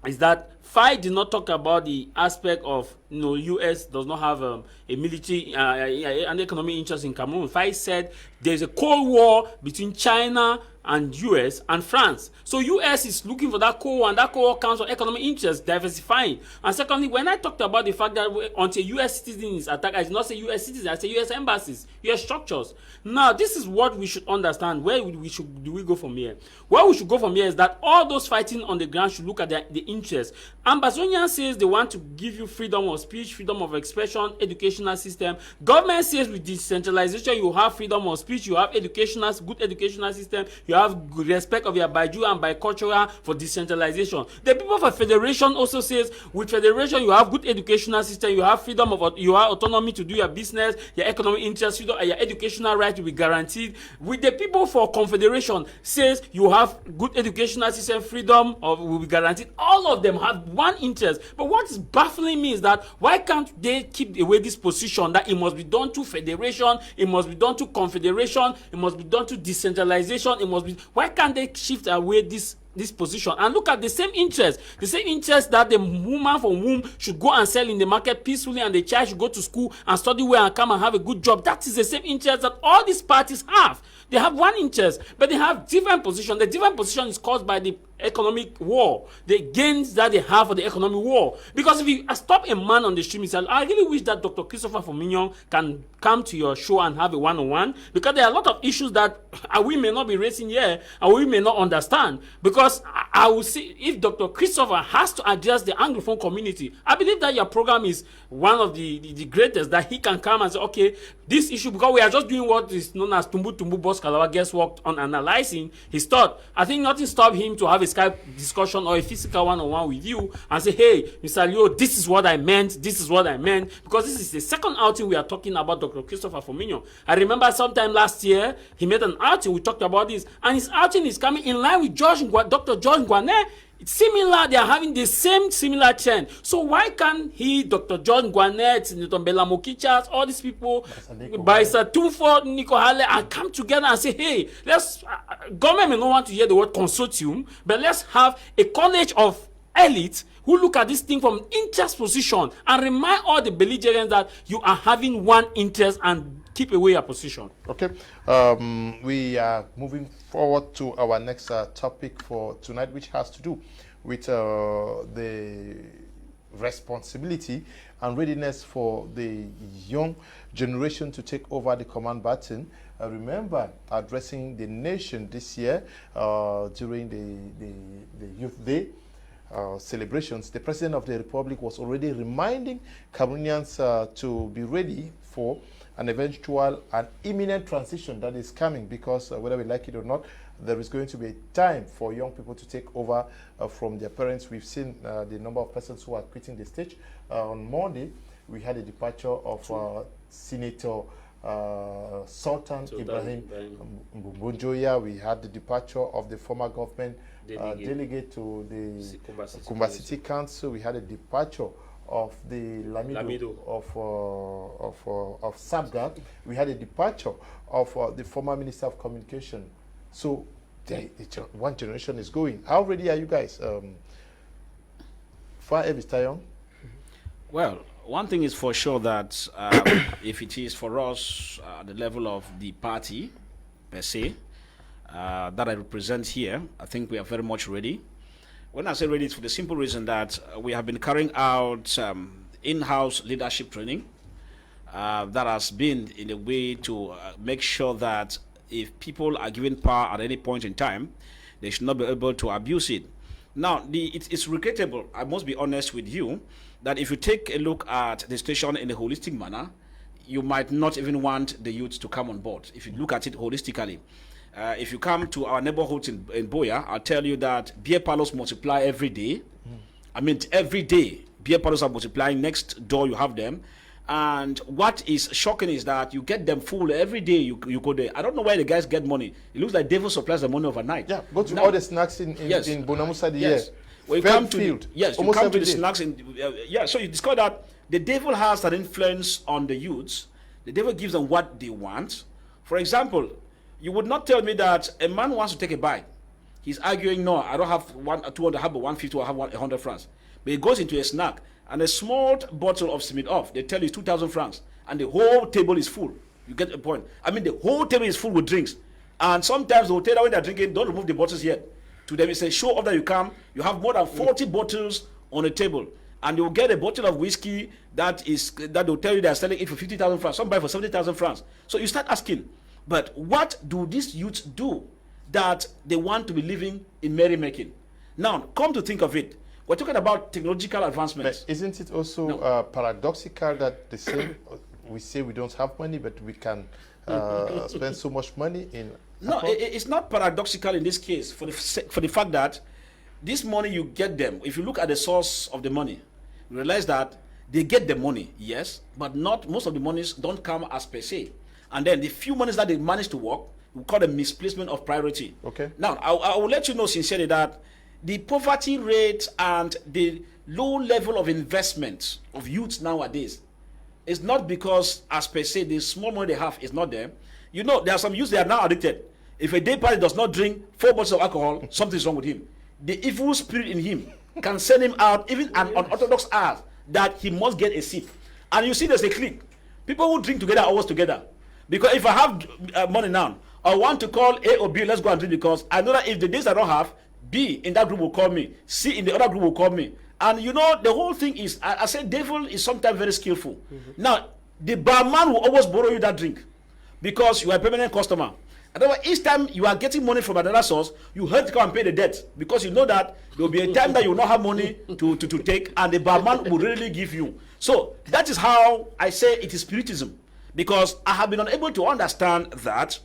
is that Fah did not talk about the aspect of, U.S. does not have a military and economic interest in Cameroon. Fah said there's a Cold War between China and U.S. and France. So U.S. is looking for that Cold War, and that Cold War counts on economic interest, diversifying. And secondly, when I talked about the fact that until U.S. citizens attack, I did not say U.S. citizens, I say U.S. embassies, U.S. structures. Now, this is what we should understand. Where do we go from here? Where we should go from here is that all those fighting on the ground should look at the interest. Ambazonian says they want to give you freedom of speech, freedom of expression, educational system. Government says with decentralization, you have freedom of speech, you have good educational system, you have good respect of your Baiju and bicultural for decentralization. The people for federation also says with federation, you have good educational system, you have freedom of, you have autonomy to do your business, your economic interest, your educational right will be guaranteed. With the people for confederation says you have good educational system, freedom of will be guaranteed. All of them have one interest. But what is baffling me is that why can't they keep away this position that it must be done to federation, it must be done to confederation, it must be done to decentralization, why can't they shift away this position and look at the same interest that the woman from womb should go and sell in the market peacefully, and the child should go to school and study well and come and have a good job. That is the same interest that all these parties have. They have one interest, but they have different position. The different position is caused by the economic war, the gains that they have for the economic war. Because if you stop a man on the street, I really wish that Dr. Christopher Fomunyoh can come to your show and have a one-on-one, because there are a lot of issues that we may not be raising here and we may not understand. Because I will see if Dr. Christopher has to address the Anglophone community, I believe that your program is one of the greatest, that he can come and say, okay, this issue, because we are just doing what is known as Tumbu Boss Kalawa guest work on analyzing his thought. I think nothing stopped him to have a Skype discussion or a physical one-on-one with you and say, hey, Mr. Leo, this is what I meant, because this is the second outing we are talking about Dr. Christopher Fomunyoh. I remember sometime last year, he made an outing, we talked about this, and his outing is coming in line with Dr. George Ewane. It's similar, they are having the similar trend. So why can't he, Dr. George Ewane, Senator Mbelamoki Charles, all these people, by Tumfo, Nico Hale, and come together and say, hey, let's, government may not want to hear the word consortium, but let's have a college of elites who look at this thing from interest position and remind all the belligerents that you are having one interest, and keep away your position.
Okay. We are moving forward to our next topic for tonight, which has to do with the responsibility and readiness for the young generation to take over the command baton. Remember, addressing the nation this year during the Youth Day celebrations, the President of the Republic was already reminding Cameroonians to be ready for an eventual and imminent transition that is coming, because whether we like it or not, there is going to be a time for young people to take over from their parents. We've seen the number of persons who are quitting the stage. On Monday, we had a departure of Senator Sultan Ibrahim Mbunjoya. We had the departure of the former government delegate to the Kumba City Council. We had a departure of the Lamido of Sabga. We had a departure of the former Minister of Communication. So one generation is going. How ready are you guys? Fah Elvis Tayong?
Well, one thing is for sure that if it is for us at the level of the party per se that I represent here, I think we are very much ready. When I say ready, it's for the simple reason that we have been carrying out in-house leadership training that has been in a way to make sure that if people are given power at any point in time, they should not be able to abuse it. Now, it's regrettable, I must be honest with you, that if you take a look at the situation in a holistic manner, you might not even want the youth to come on board, if you look at it holistically. If you come to our neighborhoods in Boya, I'll tell you that beer parlors multiply every day. I mean, every day, beer parlors are multiplying. Next door, you have them. And what is shocking is that you get them full every day. You go there. I don't know where the guys get money. It looks like devil supplies the money overnight.
Yeah, go to all the snacks in Bonamusa.
Yes. Well, you come to the snacks in so you discover that the devil has an influence on the youths. The devil gives them what they want. For example, you would not tell me that a man wants to take a bite. He's arguing, no, I don't have 200, I have 150, I have 100 francs. But he goes into a snack, and a small bottle of Smith-Off, they tell you 2,000 francs, and the whole table is full. You get the point. I mean, the whole table is full with drinks. And sometimes the hotel, when they're drinking, don't remove the bottles yet. To them, it's a show off that you come, you have more than 40 bottles on the table. And you'll get a bottle of whiskey that they'll tell you they're selling it for 50,000 francs, some buy for 70,000 francs. So you start asking, but what do these youths do that they want to be living in merrymaking? Now, come to think of it, we're talking about technological advancements.
But isn't it also paradoxical that the same, we say we don't have money, but we can spend so much money in...
No, it's not paradoxical in this case for the fact that this money you get them, if you look at the source of the money, you realize that they get the money, yes, but not most of the monies don't come as per se. And then the few monies that they manage to work, we call them misplacement of priority.
Okay.
Now, I will let you know sincerely that the poverty rate and the low level of investment of youths nowadays is not because, as per se, the small money they have is not there. You know, there are some youths that are now addicted. If a day party does not drink 4 bottles of alcohol, something's wrong with him. The evil spirit in him can send him out even an unorthodox hours that he must get a sip. And you see there's a clique. People who drink together are always together. Because if I have money now, I want to call A or B, let's go and drink, because I know that if the days I don't have, B in that group will call me, C in the other group will call me. And you know, the whole thing is, I say devil is sometimes very skillful. Now, the barman will always borrow you that drink because you are a permanent customer. And each time you are getting money from another source, you have to come and pay the debt because you know that there will be a time that you will not have money to take, and the barman will really give you. So that is how I say it is spiritism, because I have been unable to understand that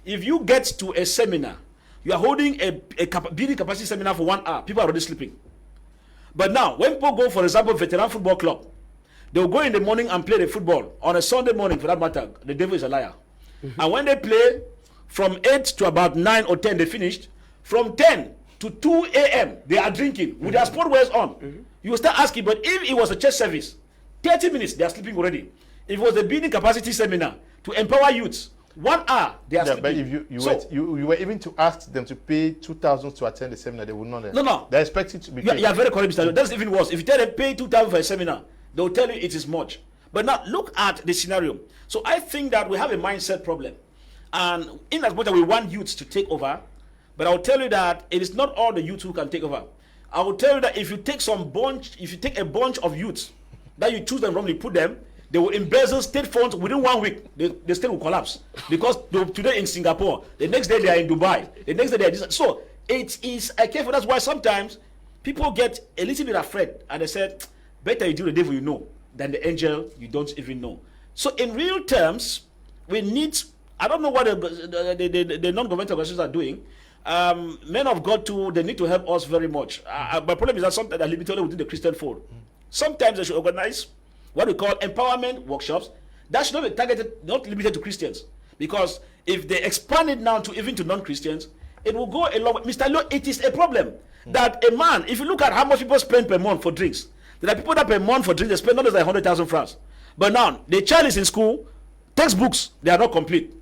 if you get to a seminar, you are holding a building capacity seminar for 1 hour, people are already sleeping. But now, when people go, for example, veteran football club, they'll go in the morning and play the football. On a Sunday morning, for that matter, the devil is a liar. And when they play, from 8 to about 9 or 10, they finished. From 10 to 2 a.m., they are drinking with their sport wears on. You will start asking, but if it was a church service, 30 minutes, they are sleeping already. If it was a building capacity seminar to empower youths, 1 hour, they are sleeping.
But if you were even to ask them to pay 2,000 to attend the seminar, they would not.
No.
They expect it to be paid.
You are very correct, Mr. That's even worse. If you tell them pay 2,000 for a seminar, they will tell you it is much. But now look at the scenario. So I think that we have a mindset problem. And in as much as we want youths to take over, but I'll tell you that it is not all the youths who can take over. I will tell you that if you take a bunch of youths, that you choose them wrongly, put them, they will embezzle state funds within 1 week. The state will collapse. Because today in Singapore, the next day they are in Dubai, the next day they are this. So it is a careful. That's why sometimes people get a little bit afraid and they said, better you do the devil you know than the angel you don't even know. So in real terms, we need, I don't know what the non-governmental organizations are doing. Men of God too, they need to help us very much. My problem is that sometimes they're limited within the Christian fold. Sometimes they should organize what we call empowerment workshops that should not be targeted, not limited to Christians. Because if they expand it now to even to non-Christians, it will go a long way. Mr. Leo, it is a problem that a man, if you look at how much people spend per month for drinks, there are people that per month for drinks, they spend not less than 100,000 francs. But now, the child is in school, textbooks, they are not complete.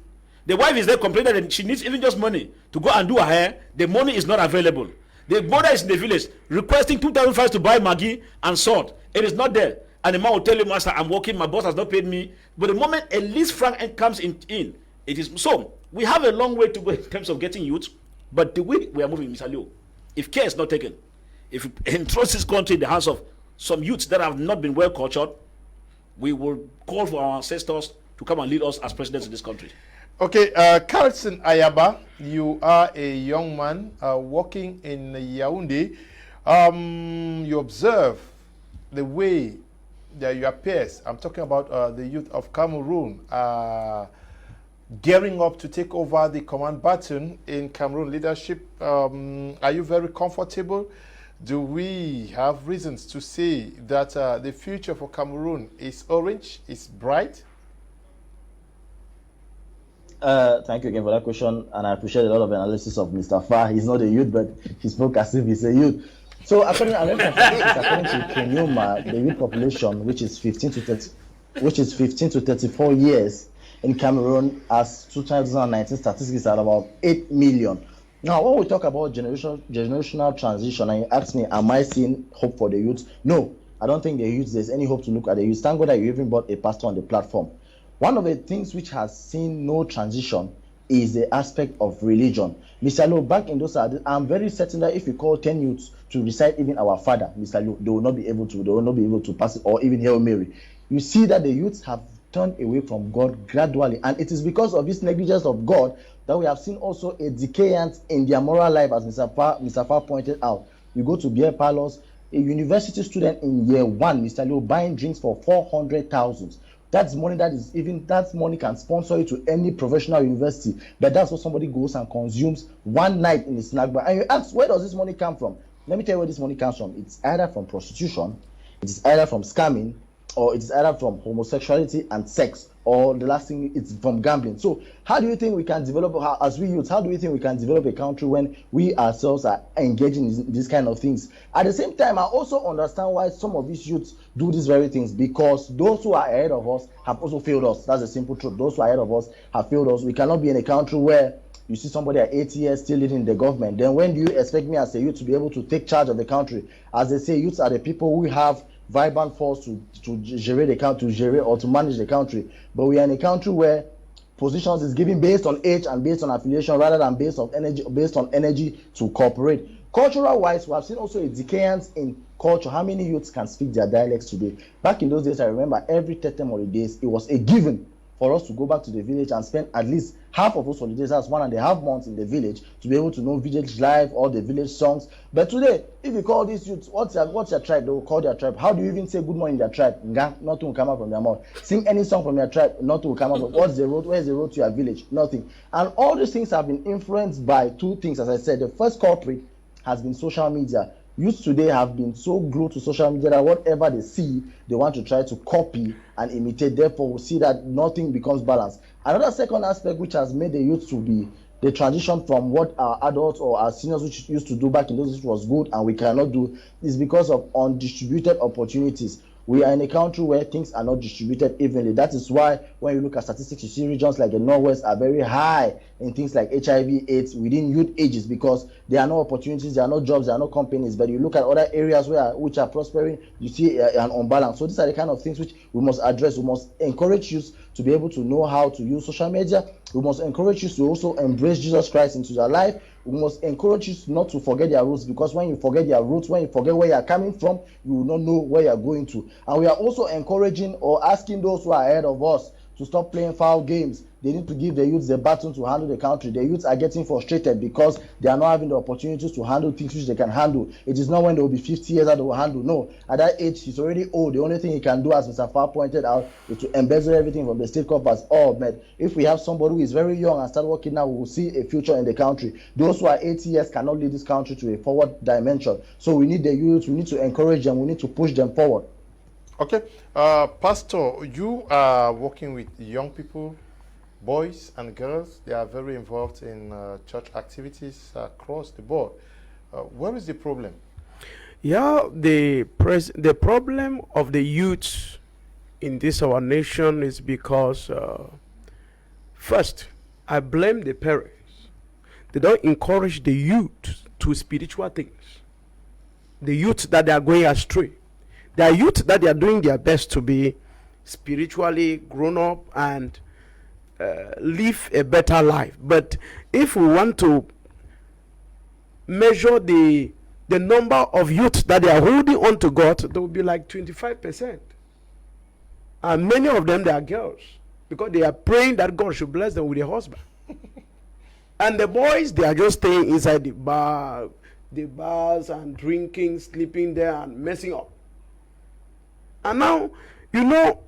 The wife is there complaining that she needs even just money to go and do her hair. The money is not available. The mother is in the village requesting 2,000 francs to buy Maggi and salt. It is not there. And the man will tell you, Master, I'm working, my boss has not paid me. But the moment at least franc comes in, it is so. We have a long way to go in terms of getting youth. But the way we are moving, Mr. Leo, if care is not taken, if we entrust this country in the hands of some youths that have not been well cultured, we will call for our ancestors to come and lead us as presidents in this country.
Okay, Carlson Ayaba, you are a young man working in Yaoundé. You observe the way that your peers, I'm talking about the youth of Cameroon, gearing up to take over the command baton in Cameroon leadership. Are you very comfortable? Do we have reasons to say that the future for Cameroon is orange, is bright?
Thank you again for that question, and I appreciate a lot of analysis of Mr. Fah. He's not a youth, but he spoke as if he's a youth. So according to Kenyoma, the youth population, which is 15 to 34 years in Cameroon, as 2019 statistics are about 8 million. Now, when we talk about generational transition, and you ask me, am I seeing hope for the youth? No, I don't think the youth, there's any hope to look at the youth. Thank God that you even brought a pastor on the platform. One of the things which has seen no transition is the aspect of religion. Mr. Lo, back in those days, I'm very certain that if you call 10 youths to recite even our Father, Mr. Lo, they will not be able to pass it, or even Hail Mary. You see that the youths have turned away from God gradually, and it is because of this negligence of God that we have seen also a decayance in their moral life, as Mr. Fah pointed out. You go to beer parlors, a university student in year 1, Mr. Lo, buying drinks for 400,000. That's money that money can sponsor you to any professional university, but that's what somebody goes and consumes one night in a snack bar. And you ask, where does this money come from? Let me tell you where this money comes from. It's either from prostitution, it's either from scamming, or it's either from homosexuality and sex, or the last thing, it's from gambling. So how do you think we can develop, as we youths, how do you think we can develop a country when we ourselves are engaging in these kind of things? At the same time, I also understand why some of these youths do these very things, because those who are ahead of us have also failed us. That's the simple truth. Those who are ahead of us have failed us. We cannot be in a country where you see somebody at 80 years still leading the government. Then when do you expect me as a youth to be able to take charge of the country? As they say, youths are the people who have vibrant force to gérer the country, or to manage the country. But we are in a country where positions is given based on age and based on affiliation rather than based on energy to cooperate. Cultural wise, we have seen also a decayance in culture. How many youths can speak their dialects today? Back in those days, I remember every Tetem holidays, it was a given for us to go back to the village and spend at least half of those holidays, that's 1.5 months in the village, to be able to know village life, all the village songs. But today, if you call these youths, what's your tribe? They will call their tribe. How do you even say good morning in their tribe? Nga, nothing will come out from their mouth. Sing any song from your tribe, nothing will come out. What's the road? Where's the road to your village? Nothing. And all these things have been influenced by two things, as I said. The first culprit has been social media. Youth today have been so glued to social media that whatever they see, they want to try to copy and imitate. Therefore, we see that nothing becomes balanced. Another second aspect which has made the youth to be the transition from what our adults or our seniors which used to do back in those days was good and we cannot do is because of undistributed opportunities. We are in a country where things are not distributed evenly. That is why when you look at statistics, you see regions like the Northwest are very high in things like HIV/AIDS within youth ages, because there are no opportunities, there are no jobs, there are no companies. But you look at other areas which are prospering, you see an unbalance. So these are the kind of things which we must address. We must encourage youth to be able to know how to use social media. We must encourage you to also embrace Jesus Christ into their life. We must encourage you not to forget their roots, because when you forget your roots, when you forget where you are coming from, you will not know where you are going to. And we are also encouraging or asking those who are ahead of us to stop playing foul games. They need to give the youths the baton to handle the country. The youths are getting frustrated because they are not having the opportunities to handle things which they can handle. It is not when they will be 50 years that they will handle. No, at that age, he's already old. The only thing he can do, as Mr. Fah pointed out, is to embezzle everything from the state coffers. Oh, man, if we have somebody who is very young and start working now, we will see a future in the country. Those who are 80 years cannot lead this country to a forward dimension. So we need the youth, we need to encourage them, we need to push them forward.
Okay, Pastor, you are working with young people, boys and girls. They are very involved in church activities across the board. Where is the problem?
Yeah, the problem of the youth in this our nation is because first, I blame the parents. They don't encourage the youth to spiritual things. The youth that they are going astray. There are youth that they are doing their best to be spiritually grown up and live a better life. But if we want to measure the number of youth that they are holding on to God, there will be like 25%. And many of them, they are girls, because they are praying that God should bless them with a husband. And the boys, they are just staying inside the bars and drinking, sleeping there and messing up. And now, you know,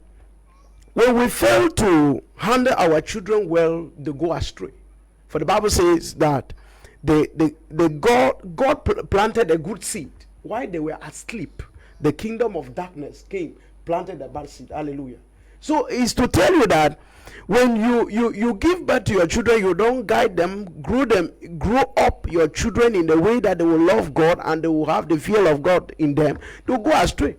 when we fail to handle our children well, they go astray. For the Bible says that God planted a good seed while they were asleep. The kingdom of darkness came, planted a bad seed. Hallelujah. So it's to tell you that when you give birth to your children, you don't guide them, grow up your children in the way that they will love God and they will have the fear of God in them, they'll go astray.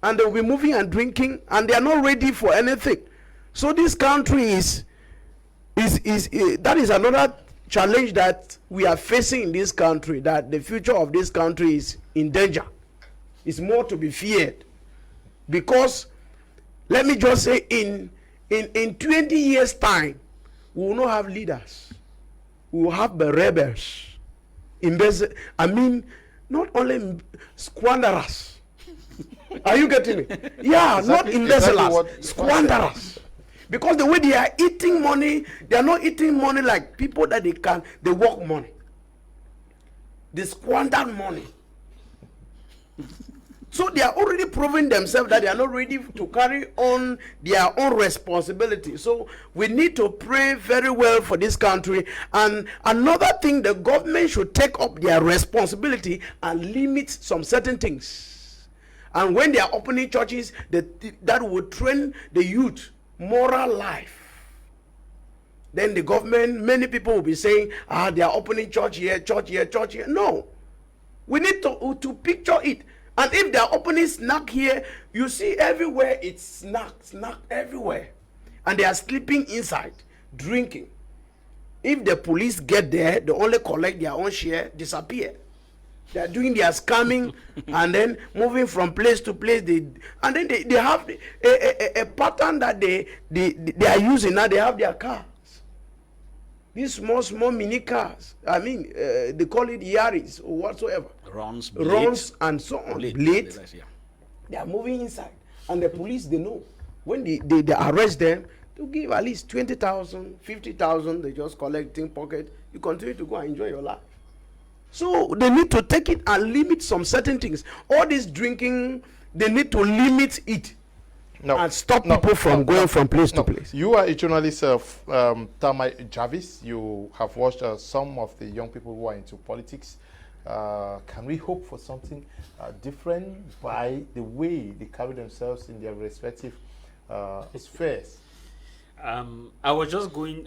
And they'll be moving and drinking, and they are not ready for anything. So this country is that is another challenge that we are facing in this country, that the future of this country is in danger. It's more to be feared. Because, let me just say, in 20 years' time, we will not have leaders. We will have the rebels. Not only squanderers. Are you getting it? Yeah, exactly, not embezzlers, squanderers. Because the way they are eating money, they are not eating money like people that they work money. They squander money. So they are already proving themselves that they are not ready to carry on their own responsibility. So we need to pray very well for this country. And another thing, the government should take up their responsibility and limit some certain things. And when they are opening churches, that will train the youth moral life. Then the government, many people will be saying, they are opening church here, church here, church here. No. We need to picture it. And if they are opening snack here, you see everywhere it's snack everywhere. And they are sleeping inside, drinking. If the police get there, they only collect their own share, disappear. They are doing their scamming and then moving from place to place. And then they have a pattern that they are using. Now they have their cars. These small mini cars. They call it Yaris or whatsoever.
Runs
and so on. Blade. Yeah. They are moving inside. And the police, they know. When they arrest them, they'll give at least 20,000, 50,000. They just collecting pocket. You continue to go and enjoy your life. So they need to take it and limit some certain things. All this drinking, they need to limit it and stop people from going from place to place.
You are a journalist of Tamai Jarvis. You have watched some of the young people who are into politics. Can we hope for something different by the way they carry themselves in their respective spheres?
I was just going.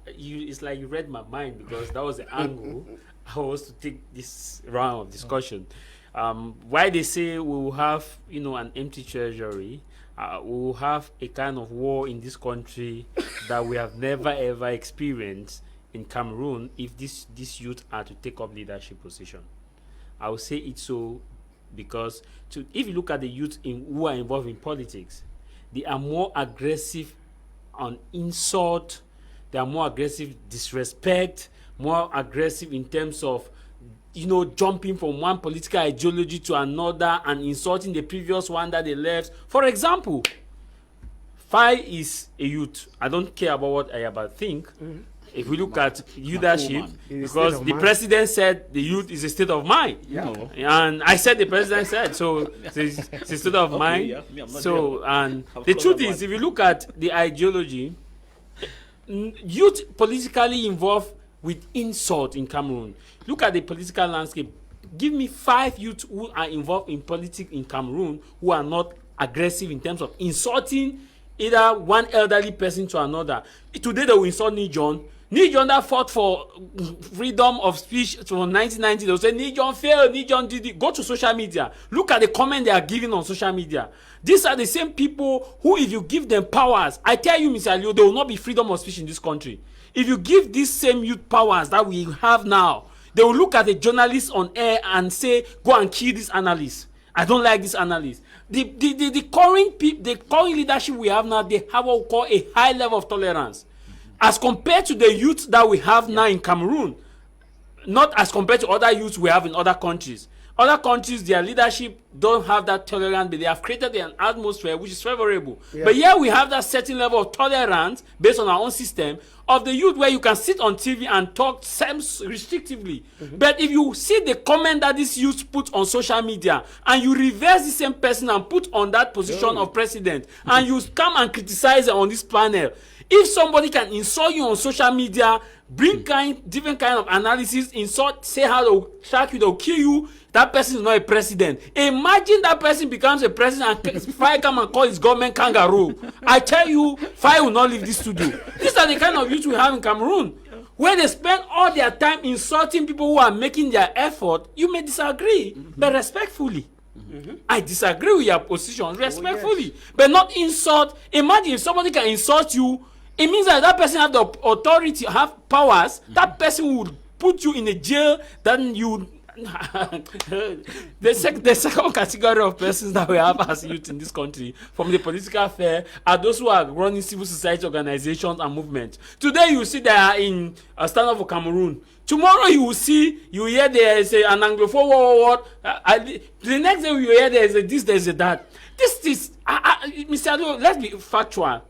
It's like you read my mind, because that was the angle I was to take this round of discussion. Why they say we will have, an empty treasury, we will have a kind of war in this country that we have never ever experienced in Cameroon if these youth are to take up leadership position. I will say it so because if you look at the youth who are involved in politics, they are more aggressive on insult, they are more aggressive disrespect, more aggressive in terms of jumping from one political ideology to another and insulting the previous one that they left. For example, Fah is a youth. I don't care about what Ayaba think. If we look at leadership, because the president said the youth is a state of mind.
Yeah.
And I said the president said, so it's a state of mind.
Yeah,
So, and the truth is, if you look at the ideology, youth politically involved with insult in Cameroon. Look at the political landscape. Give me 5 youth who are involved in politics in Cameroon who are not aggressive in terms of insulting either one elderly person to another. Today they will insult Nijon. Nijon that fought for freedom of speech from 1990. They will say Nijon failed, Nijon did it. Go to social media. Look at the comment they are giving on social media. These are the same people who, if you give them powers, I tell you, Mr. Leo, there will not be freedom of speech in this country. If you give these same youth powers that we have now, they will look at the journalists on air and say, go and kill this analyst. I don't like this analyst. The current leadership we have now, they have what we call a high level of tolerance. As compared to the youth that we have now in Cameroon, not as compared to other youths we have in other countries. Other countries, their leadership don't have that tolerance, but they have created an atmosphere which is favorable. Yeah. But here we have that certain level of tolerance based on our own system of the youth where you can sit on TV and talk restrictively. But if you see the comment that these youths put on social media and you reverse the same person and put on that position of president and you come and criticize it on this panel, if somebody can insult you on social media, bring different kind of analysis, insult, say how they'll shark you, they'll kill you, that person is not a president. Imagine that person becomes a president and Fah come and call his government kangaroo. I tell you, Fah will not leave this studio. These are the kind of youth we have in Cameroon, where they spend all their time insulting people who are making their effort. You may disagree, but respectfully. I disagree with your position respectfully, but not insult. Imagine if somebody can insult you, it means that person have the authority, have powers. That person would put you in a jail. Then you, the second category of persons that we have as youth in this country, from the political sphere, are those who are running civil society organizations and movements. Today you see they are in a stand up for Cameroon. Tomorrow you will hear there is an Anglophone what. The next day you hear there is a this, there is a that. This is, Mr. Ado, let's be factual.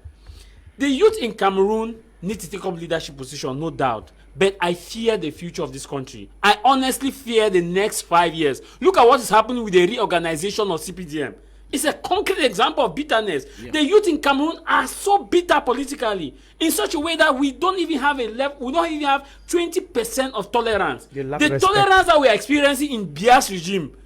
The youth in Cameroon need to take up leadership position, no doubt. But I fear the future of this country. I honestly fear the next 5 years. Look at what is happening with the reorganization of CPDM. It's a concrete example of bitterness. Yeah. The youth in Cameroon are so bitter politically in such a way that we don't even have we don't even have 20% of tolerance. The tolerance that we are experiencing in Bia's regime.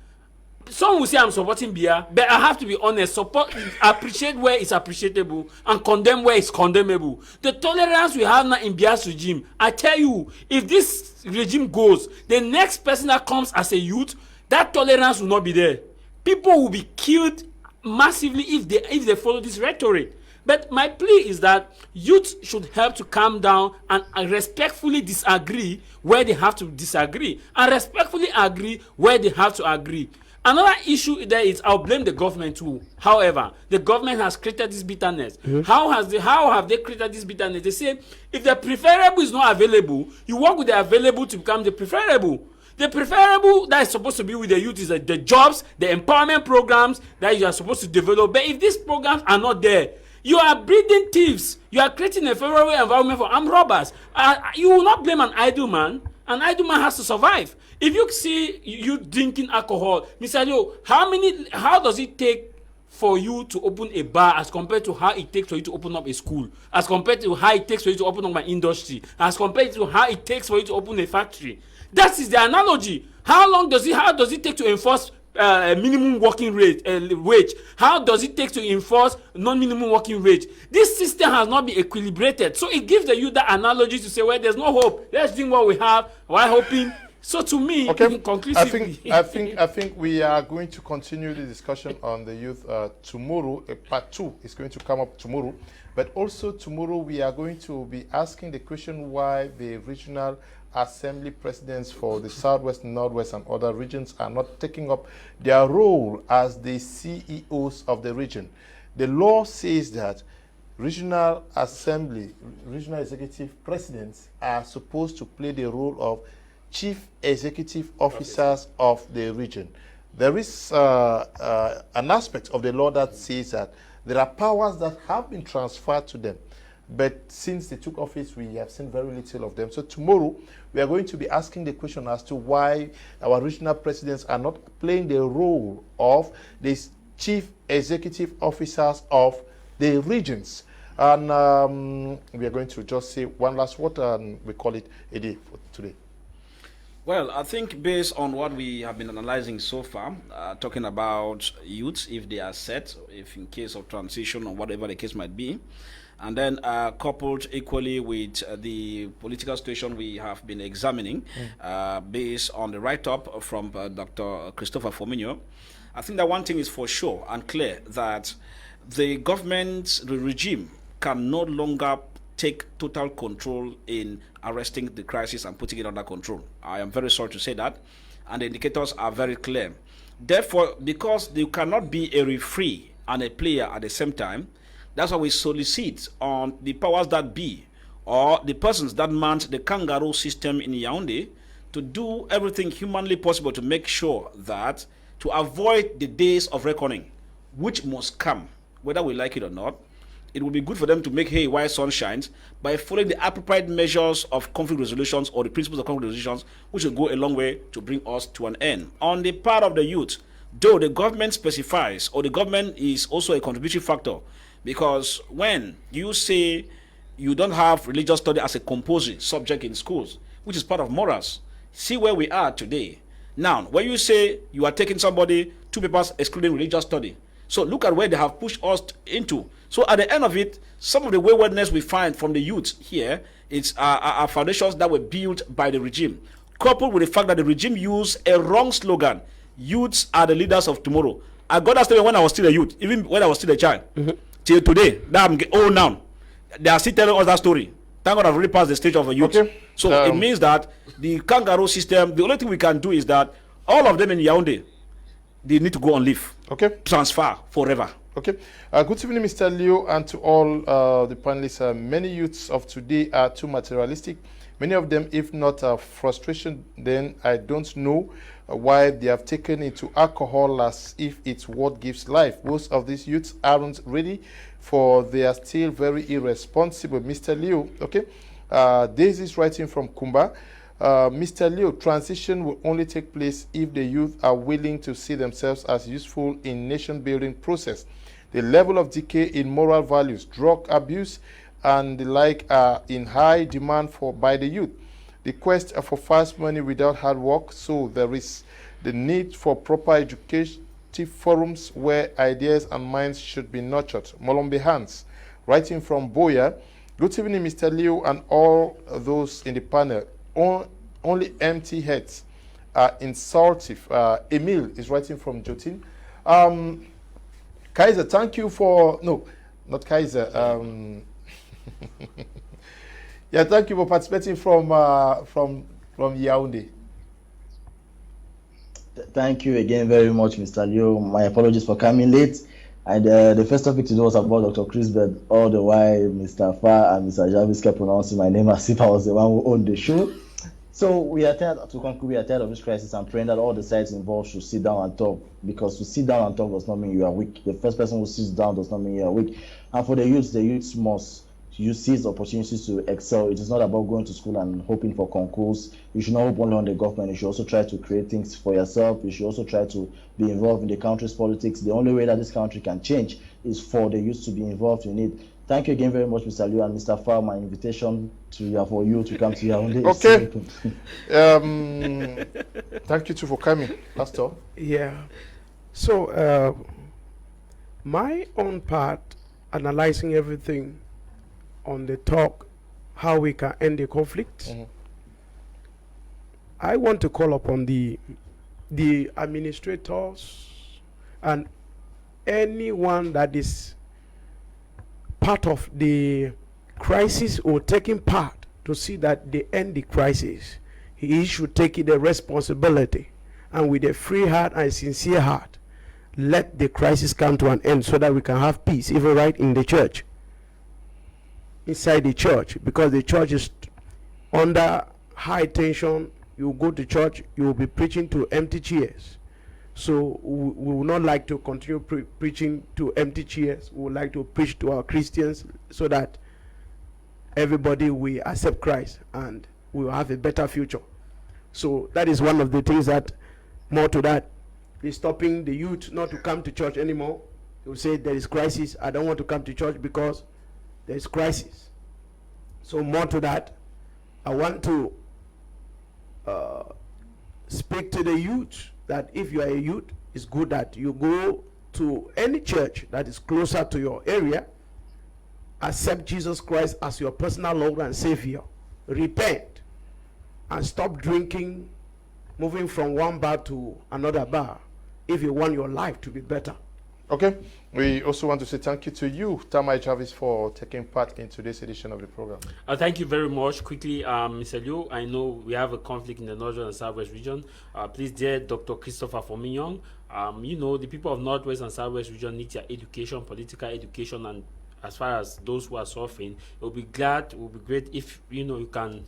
Some will say I'm supporting Bia, but I have to be honest, appreciate where it's appreciable and condemn where it's condemnable. The tolerance we have now in Bia's regime, I tell you, if this regime goes, the next person that comes as a youth, that tolerance will not be there. People will be killed massively if they follow this rhetoric. But my plea is that youth should help to calm down and respectfully disagree where they have to disagree and respectfully agree where they have to agree. Another issue there is I'll blame the government too. However, the government has created this bitterness. How have they created this bitterness? They say if the preferable is not available, you work with the available to become the preferable. The preferable that is supposed to be with the youth is the jobs, the empowerment programs that you are supposed to develop. But if these programs are not there, you are breeding thieves. You are creating a favorable environment for armed robbers. You will not blame an idle man. An idle man has to survive. If you see you drinking alcohol, Mr. Leo, how does it take for you to open a bar as compared to how it takes for you to open up a school, as compared to how it takes for you to open up an industry, as compared to how it takes for you to open a factory? That is the analogy. How does it take to enforce minimum working rate wage? How does it take to enforce non-minimum working wage? This system has not been equilibrated, so it gives the youth that analogy to say, well, there's no hope. Let's drink what we have while hoping So to me,
Okay,
conclusively,
I think we are going to continue the discussion on the youth tomorrow. Part 2 is going to come up tomorrow, but also tomorrow we are going to be asking the question why the regional assembly presidents for the Southwest, Northwest, and other regions are not taking up their role as the CEOs of the region. The law says that regional assembly, regional executive presidents are supposed to play the role of chief executive officers of the region. There is an aspect of the law that says that there are powers that have been transferred to them, but since they took office, we have seen very little of them. So tomorrow, we are going to be asking the question as to why our regional presidents are not playing the role of these chief executive officers of the regions. And we are going to just say one last word, and we call it a day for today.
Well, I think based on what we have been analyzing so far, talking about youths, if they are set, if in case of transition or whatever the case might be, and then coupled equally with the political situation we have been examining, based on the write-up from Dr. Christopher Fomunyoh, I think that one thing is for sure and clear, that the government, the regime, can no longer take total control in arresting the crisis and putting it under control. I am very sorry to say that, and the indicators are very clear. Therefore, because you cannot be a referee and a player at the same time, that's why we solicit on the powers that be, or the persons that man the kangaroo system in Yaoundé, to do everything humanly possible to make sure that, to avoid the days of reckoning, which must come, whether we like it or not, it will be good for them to make hay while sun shines by following the appropriate measures of conflict resolutions or the principles of conflict resolutions, which will go a long way to bring us to an end. On the part of the youth, though the government specifies, or the government is also a contributory factor, because when you say you don't have religious study as a compulsory subject in schools, which is part of morals, see where we are today. Now, when you say you are taking somebody 2 papers excluding religious study, so look at where they have pushed us into. So at the end of it, some of the waywardness we find from the youth here, it's our foundations that were built by the regime, coupled with the fact that the regime used a wrong slogan: youths are the leaders of tomorrow. I got that statement when I was still a youth, even when I was still a child. Till today, that I'm old now, they are still telling us that story. Thank God I've really passed the stage of a youth. Okay. So it means that the kangaroo system, the only thing we can do is that all of them in Yaoundé, they need to go on leave. Okay. Transfer forever.
Okay. Good evening, Mr. Leo, and to all the panelists. Many youths of today are too materialistic. Many of them, if not frustration, then I don't know why they have taken it to alcohol as if it's what gives life. Most of these youths aren't ready, for they are still very irresponsible. Mr. Leo, okay. This is writing from Kumba. Mr. Leo, transition will only take place if the youth are willing to see themselves as useful in nation-building process. The level of decay in moral values, drug abuse, and the like are in high demand by the youth. The quest for fast money without hard work, so there is the need for proper educative forums where ideas and minds should be nurtured. Molombe Hans, writing from Boya. Good evening, Mr. Leo, and all those in the panel. Only empty heads are insultive. Emil is writing from Jotin. Kaiser, thank you for, no, not Kaiser. Yeah, thank you for participating from Yaoundé.
Thank you again very much, Mr. Leo. My apologies for coming late. And the first topic today was about Dr. Chris, but all the while Mr. Fah and Mr. Jarvis kept pronouncing my name as if I was the one who owned the show. So we are tired, to conclude, we are tired of this crisis and praying that all the sides involved should sit down and talk, because to sit down and talk does not mean you are weak. The first person who sits down does not mean you are weak. And for the youths must seize opportunities to excel. It is not about going to school and hoping for concourse. You should not hope only on the government. You should also try to create things for yourself. You should also try to be involved in the country's politics. The only way that this country can change is for the youth to be involved in it. Thank you again very much, Mr. Liu and Mr. Fah. My invitation for you to come to Yaoundé.
Okay. Thank you too for coming, Pastor.
Yeah. So, my own part, analyzing everything on the talk, how we can end the conflict. I want to call upon the administrators and anyone that is part of the crisis or taking part to see that they end the crisis. He should take the responsibility, and with a free heart and sincere heart, let the crisis come to an end so that we can have peace, even right in the church, inside the church, because the church is under high tension. You go to church, you will be preaching to empty chairs. So we would not like to continue preaching to empty chairs. We would like to preach to our Christians so that everybody will accept Christ and we will have a better future. So that is one of the things that, more to that, is stopping the youth not to come to church anymore. They will say there is crisis. I don't want to come to church because there is crisis. So more to that, I want to speak to the youth that if you are a youth, it's good that you go to any church that is closer to your area, accept Jesus Christ as your personal Lord and Savior, repent, and stop drinking, moving from one bar to another bar, if you want your life to be better.
Okay, we also want to say thank you to you, Tamai Jarvis, for taking part in today's edition of the program.
Thank you very much. Quickly, Mr. Liu, I know we have a conflict in the Northern and Southwest region. Please, dear Dr. Christopher Fomunyoh, you know, the people of Northwest and Southwest region need their education, political education, and as far as those who are suffering, it will be great if, you know, you can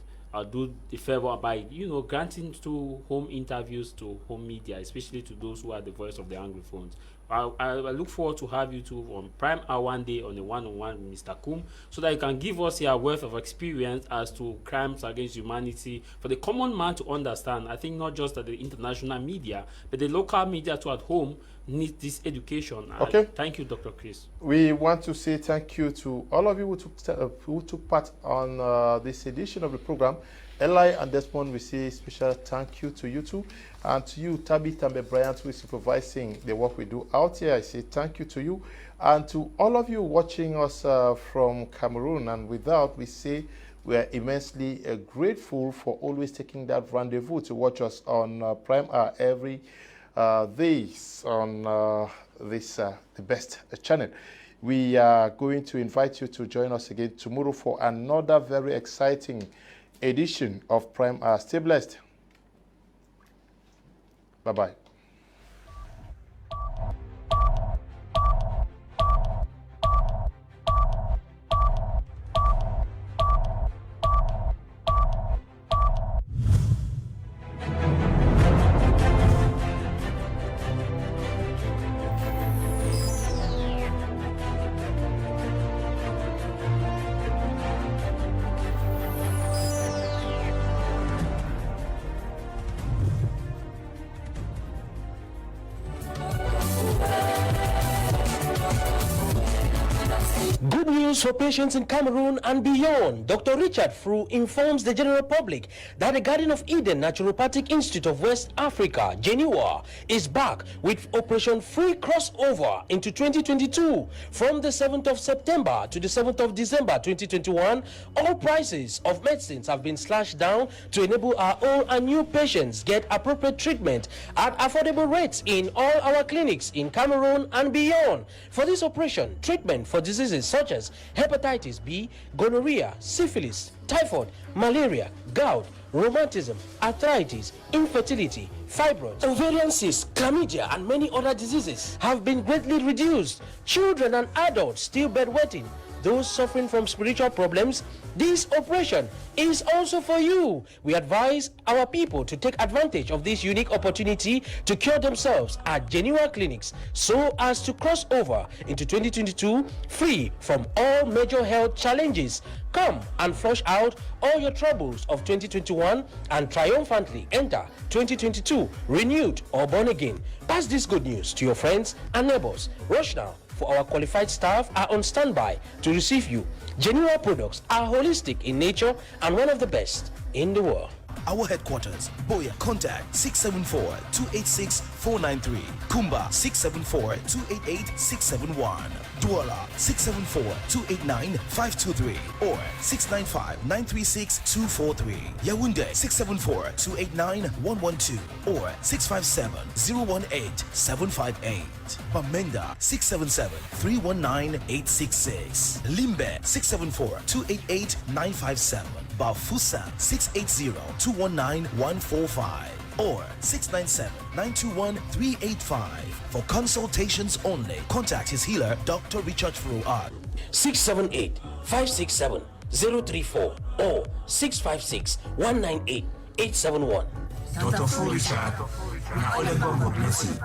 do the favor by, you know, granting to home interviews to home media, especially to those who are the voice of the Anglophones. I look forward to have you two on Prime Hour one day on a one-on-one with Mr. Kum, so that you can give us your wealth of experience as to crimes against humanity for the common man to understand. I think not just that the international media, but the local media too at home need this education.
Okay.
Thank you, Dr. Chris.
We want to say thank you to all of you who took part on this edition of the program. Eli and Desmond, we say special thank you to you two, and to you, Tabi Tambe Bryant, who is supervising the work we do out here. I say thank you to you, and to all of you watching us from Cameroon and without. We say we are immensely grateful for always taking that rendezvous to watch us on Prime Hour every day on the best channel. We are going to invite you to join us again tomorrow for another very exciting edition of Prime Hour. Stay blessed. Bye-bye.
Good news for patients in Cameroon and beyond. Dr. Richard Fru informs the general public that the Garden of Eden Naturopathic Institute of West Africa, Genua, is back with Operation Free Crossover into 2022. From the 7th of September to the 7th of December 2021, all prices of medicines have been slashed down to enable our old and new patients get appropriate treatment at affordable rates in all our clinics in Cameroon and beyond. For this operation, treatment for diseases such as hepatitis B, gonorrhea, syphilis, typhoid, malaria, gout, rheumatism, arthritis, infertility, fibroids, ovarian cysts, chlamydia, and many other diseases have been greatly reduced. Children and adults still bedwetting, those suffering from spiritual problems, this operation is also for you. We advise our people to take advantage of this unique opportunity to cure themselves at Genua clinics so as to cross over into 2022 free from all major health challenges. Come and flush out all your troubles of 2021 and triumphantly enter 2022 renewed or born again. Pass this good news to your friends and neighbors. Rush now, for our qualified staff are on standby to receive you. Genua products are holistic in nature and one of the best in the world.
Our headquarters, Boya, contact 674-286-493, Kumba 674-288-671. Douala 674-289-523 or 695-936-243. Yaoundé 674-289-112 or 657-018-758. Bamenda 677-319-866. Limbe 674-288-957. Bafusa 680-219-145 or 697-921-385. For consultations only, contact his healer, Dr. Richard Fru at
678-567-034 or 656-198-871.
Dr. Fru Richard, now all the blessing.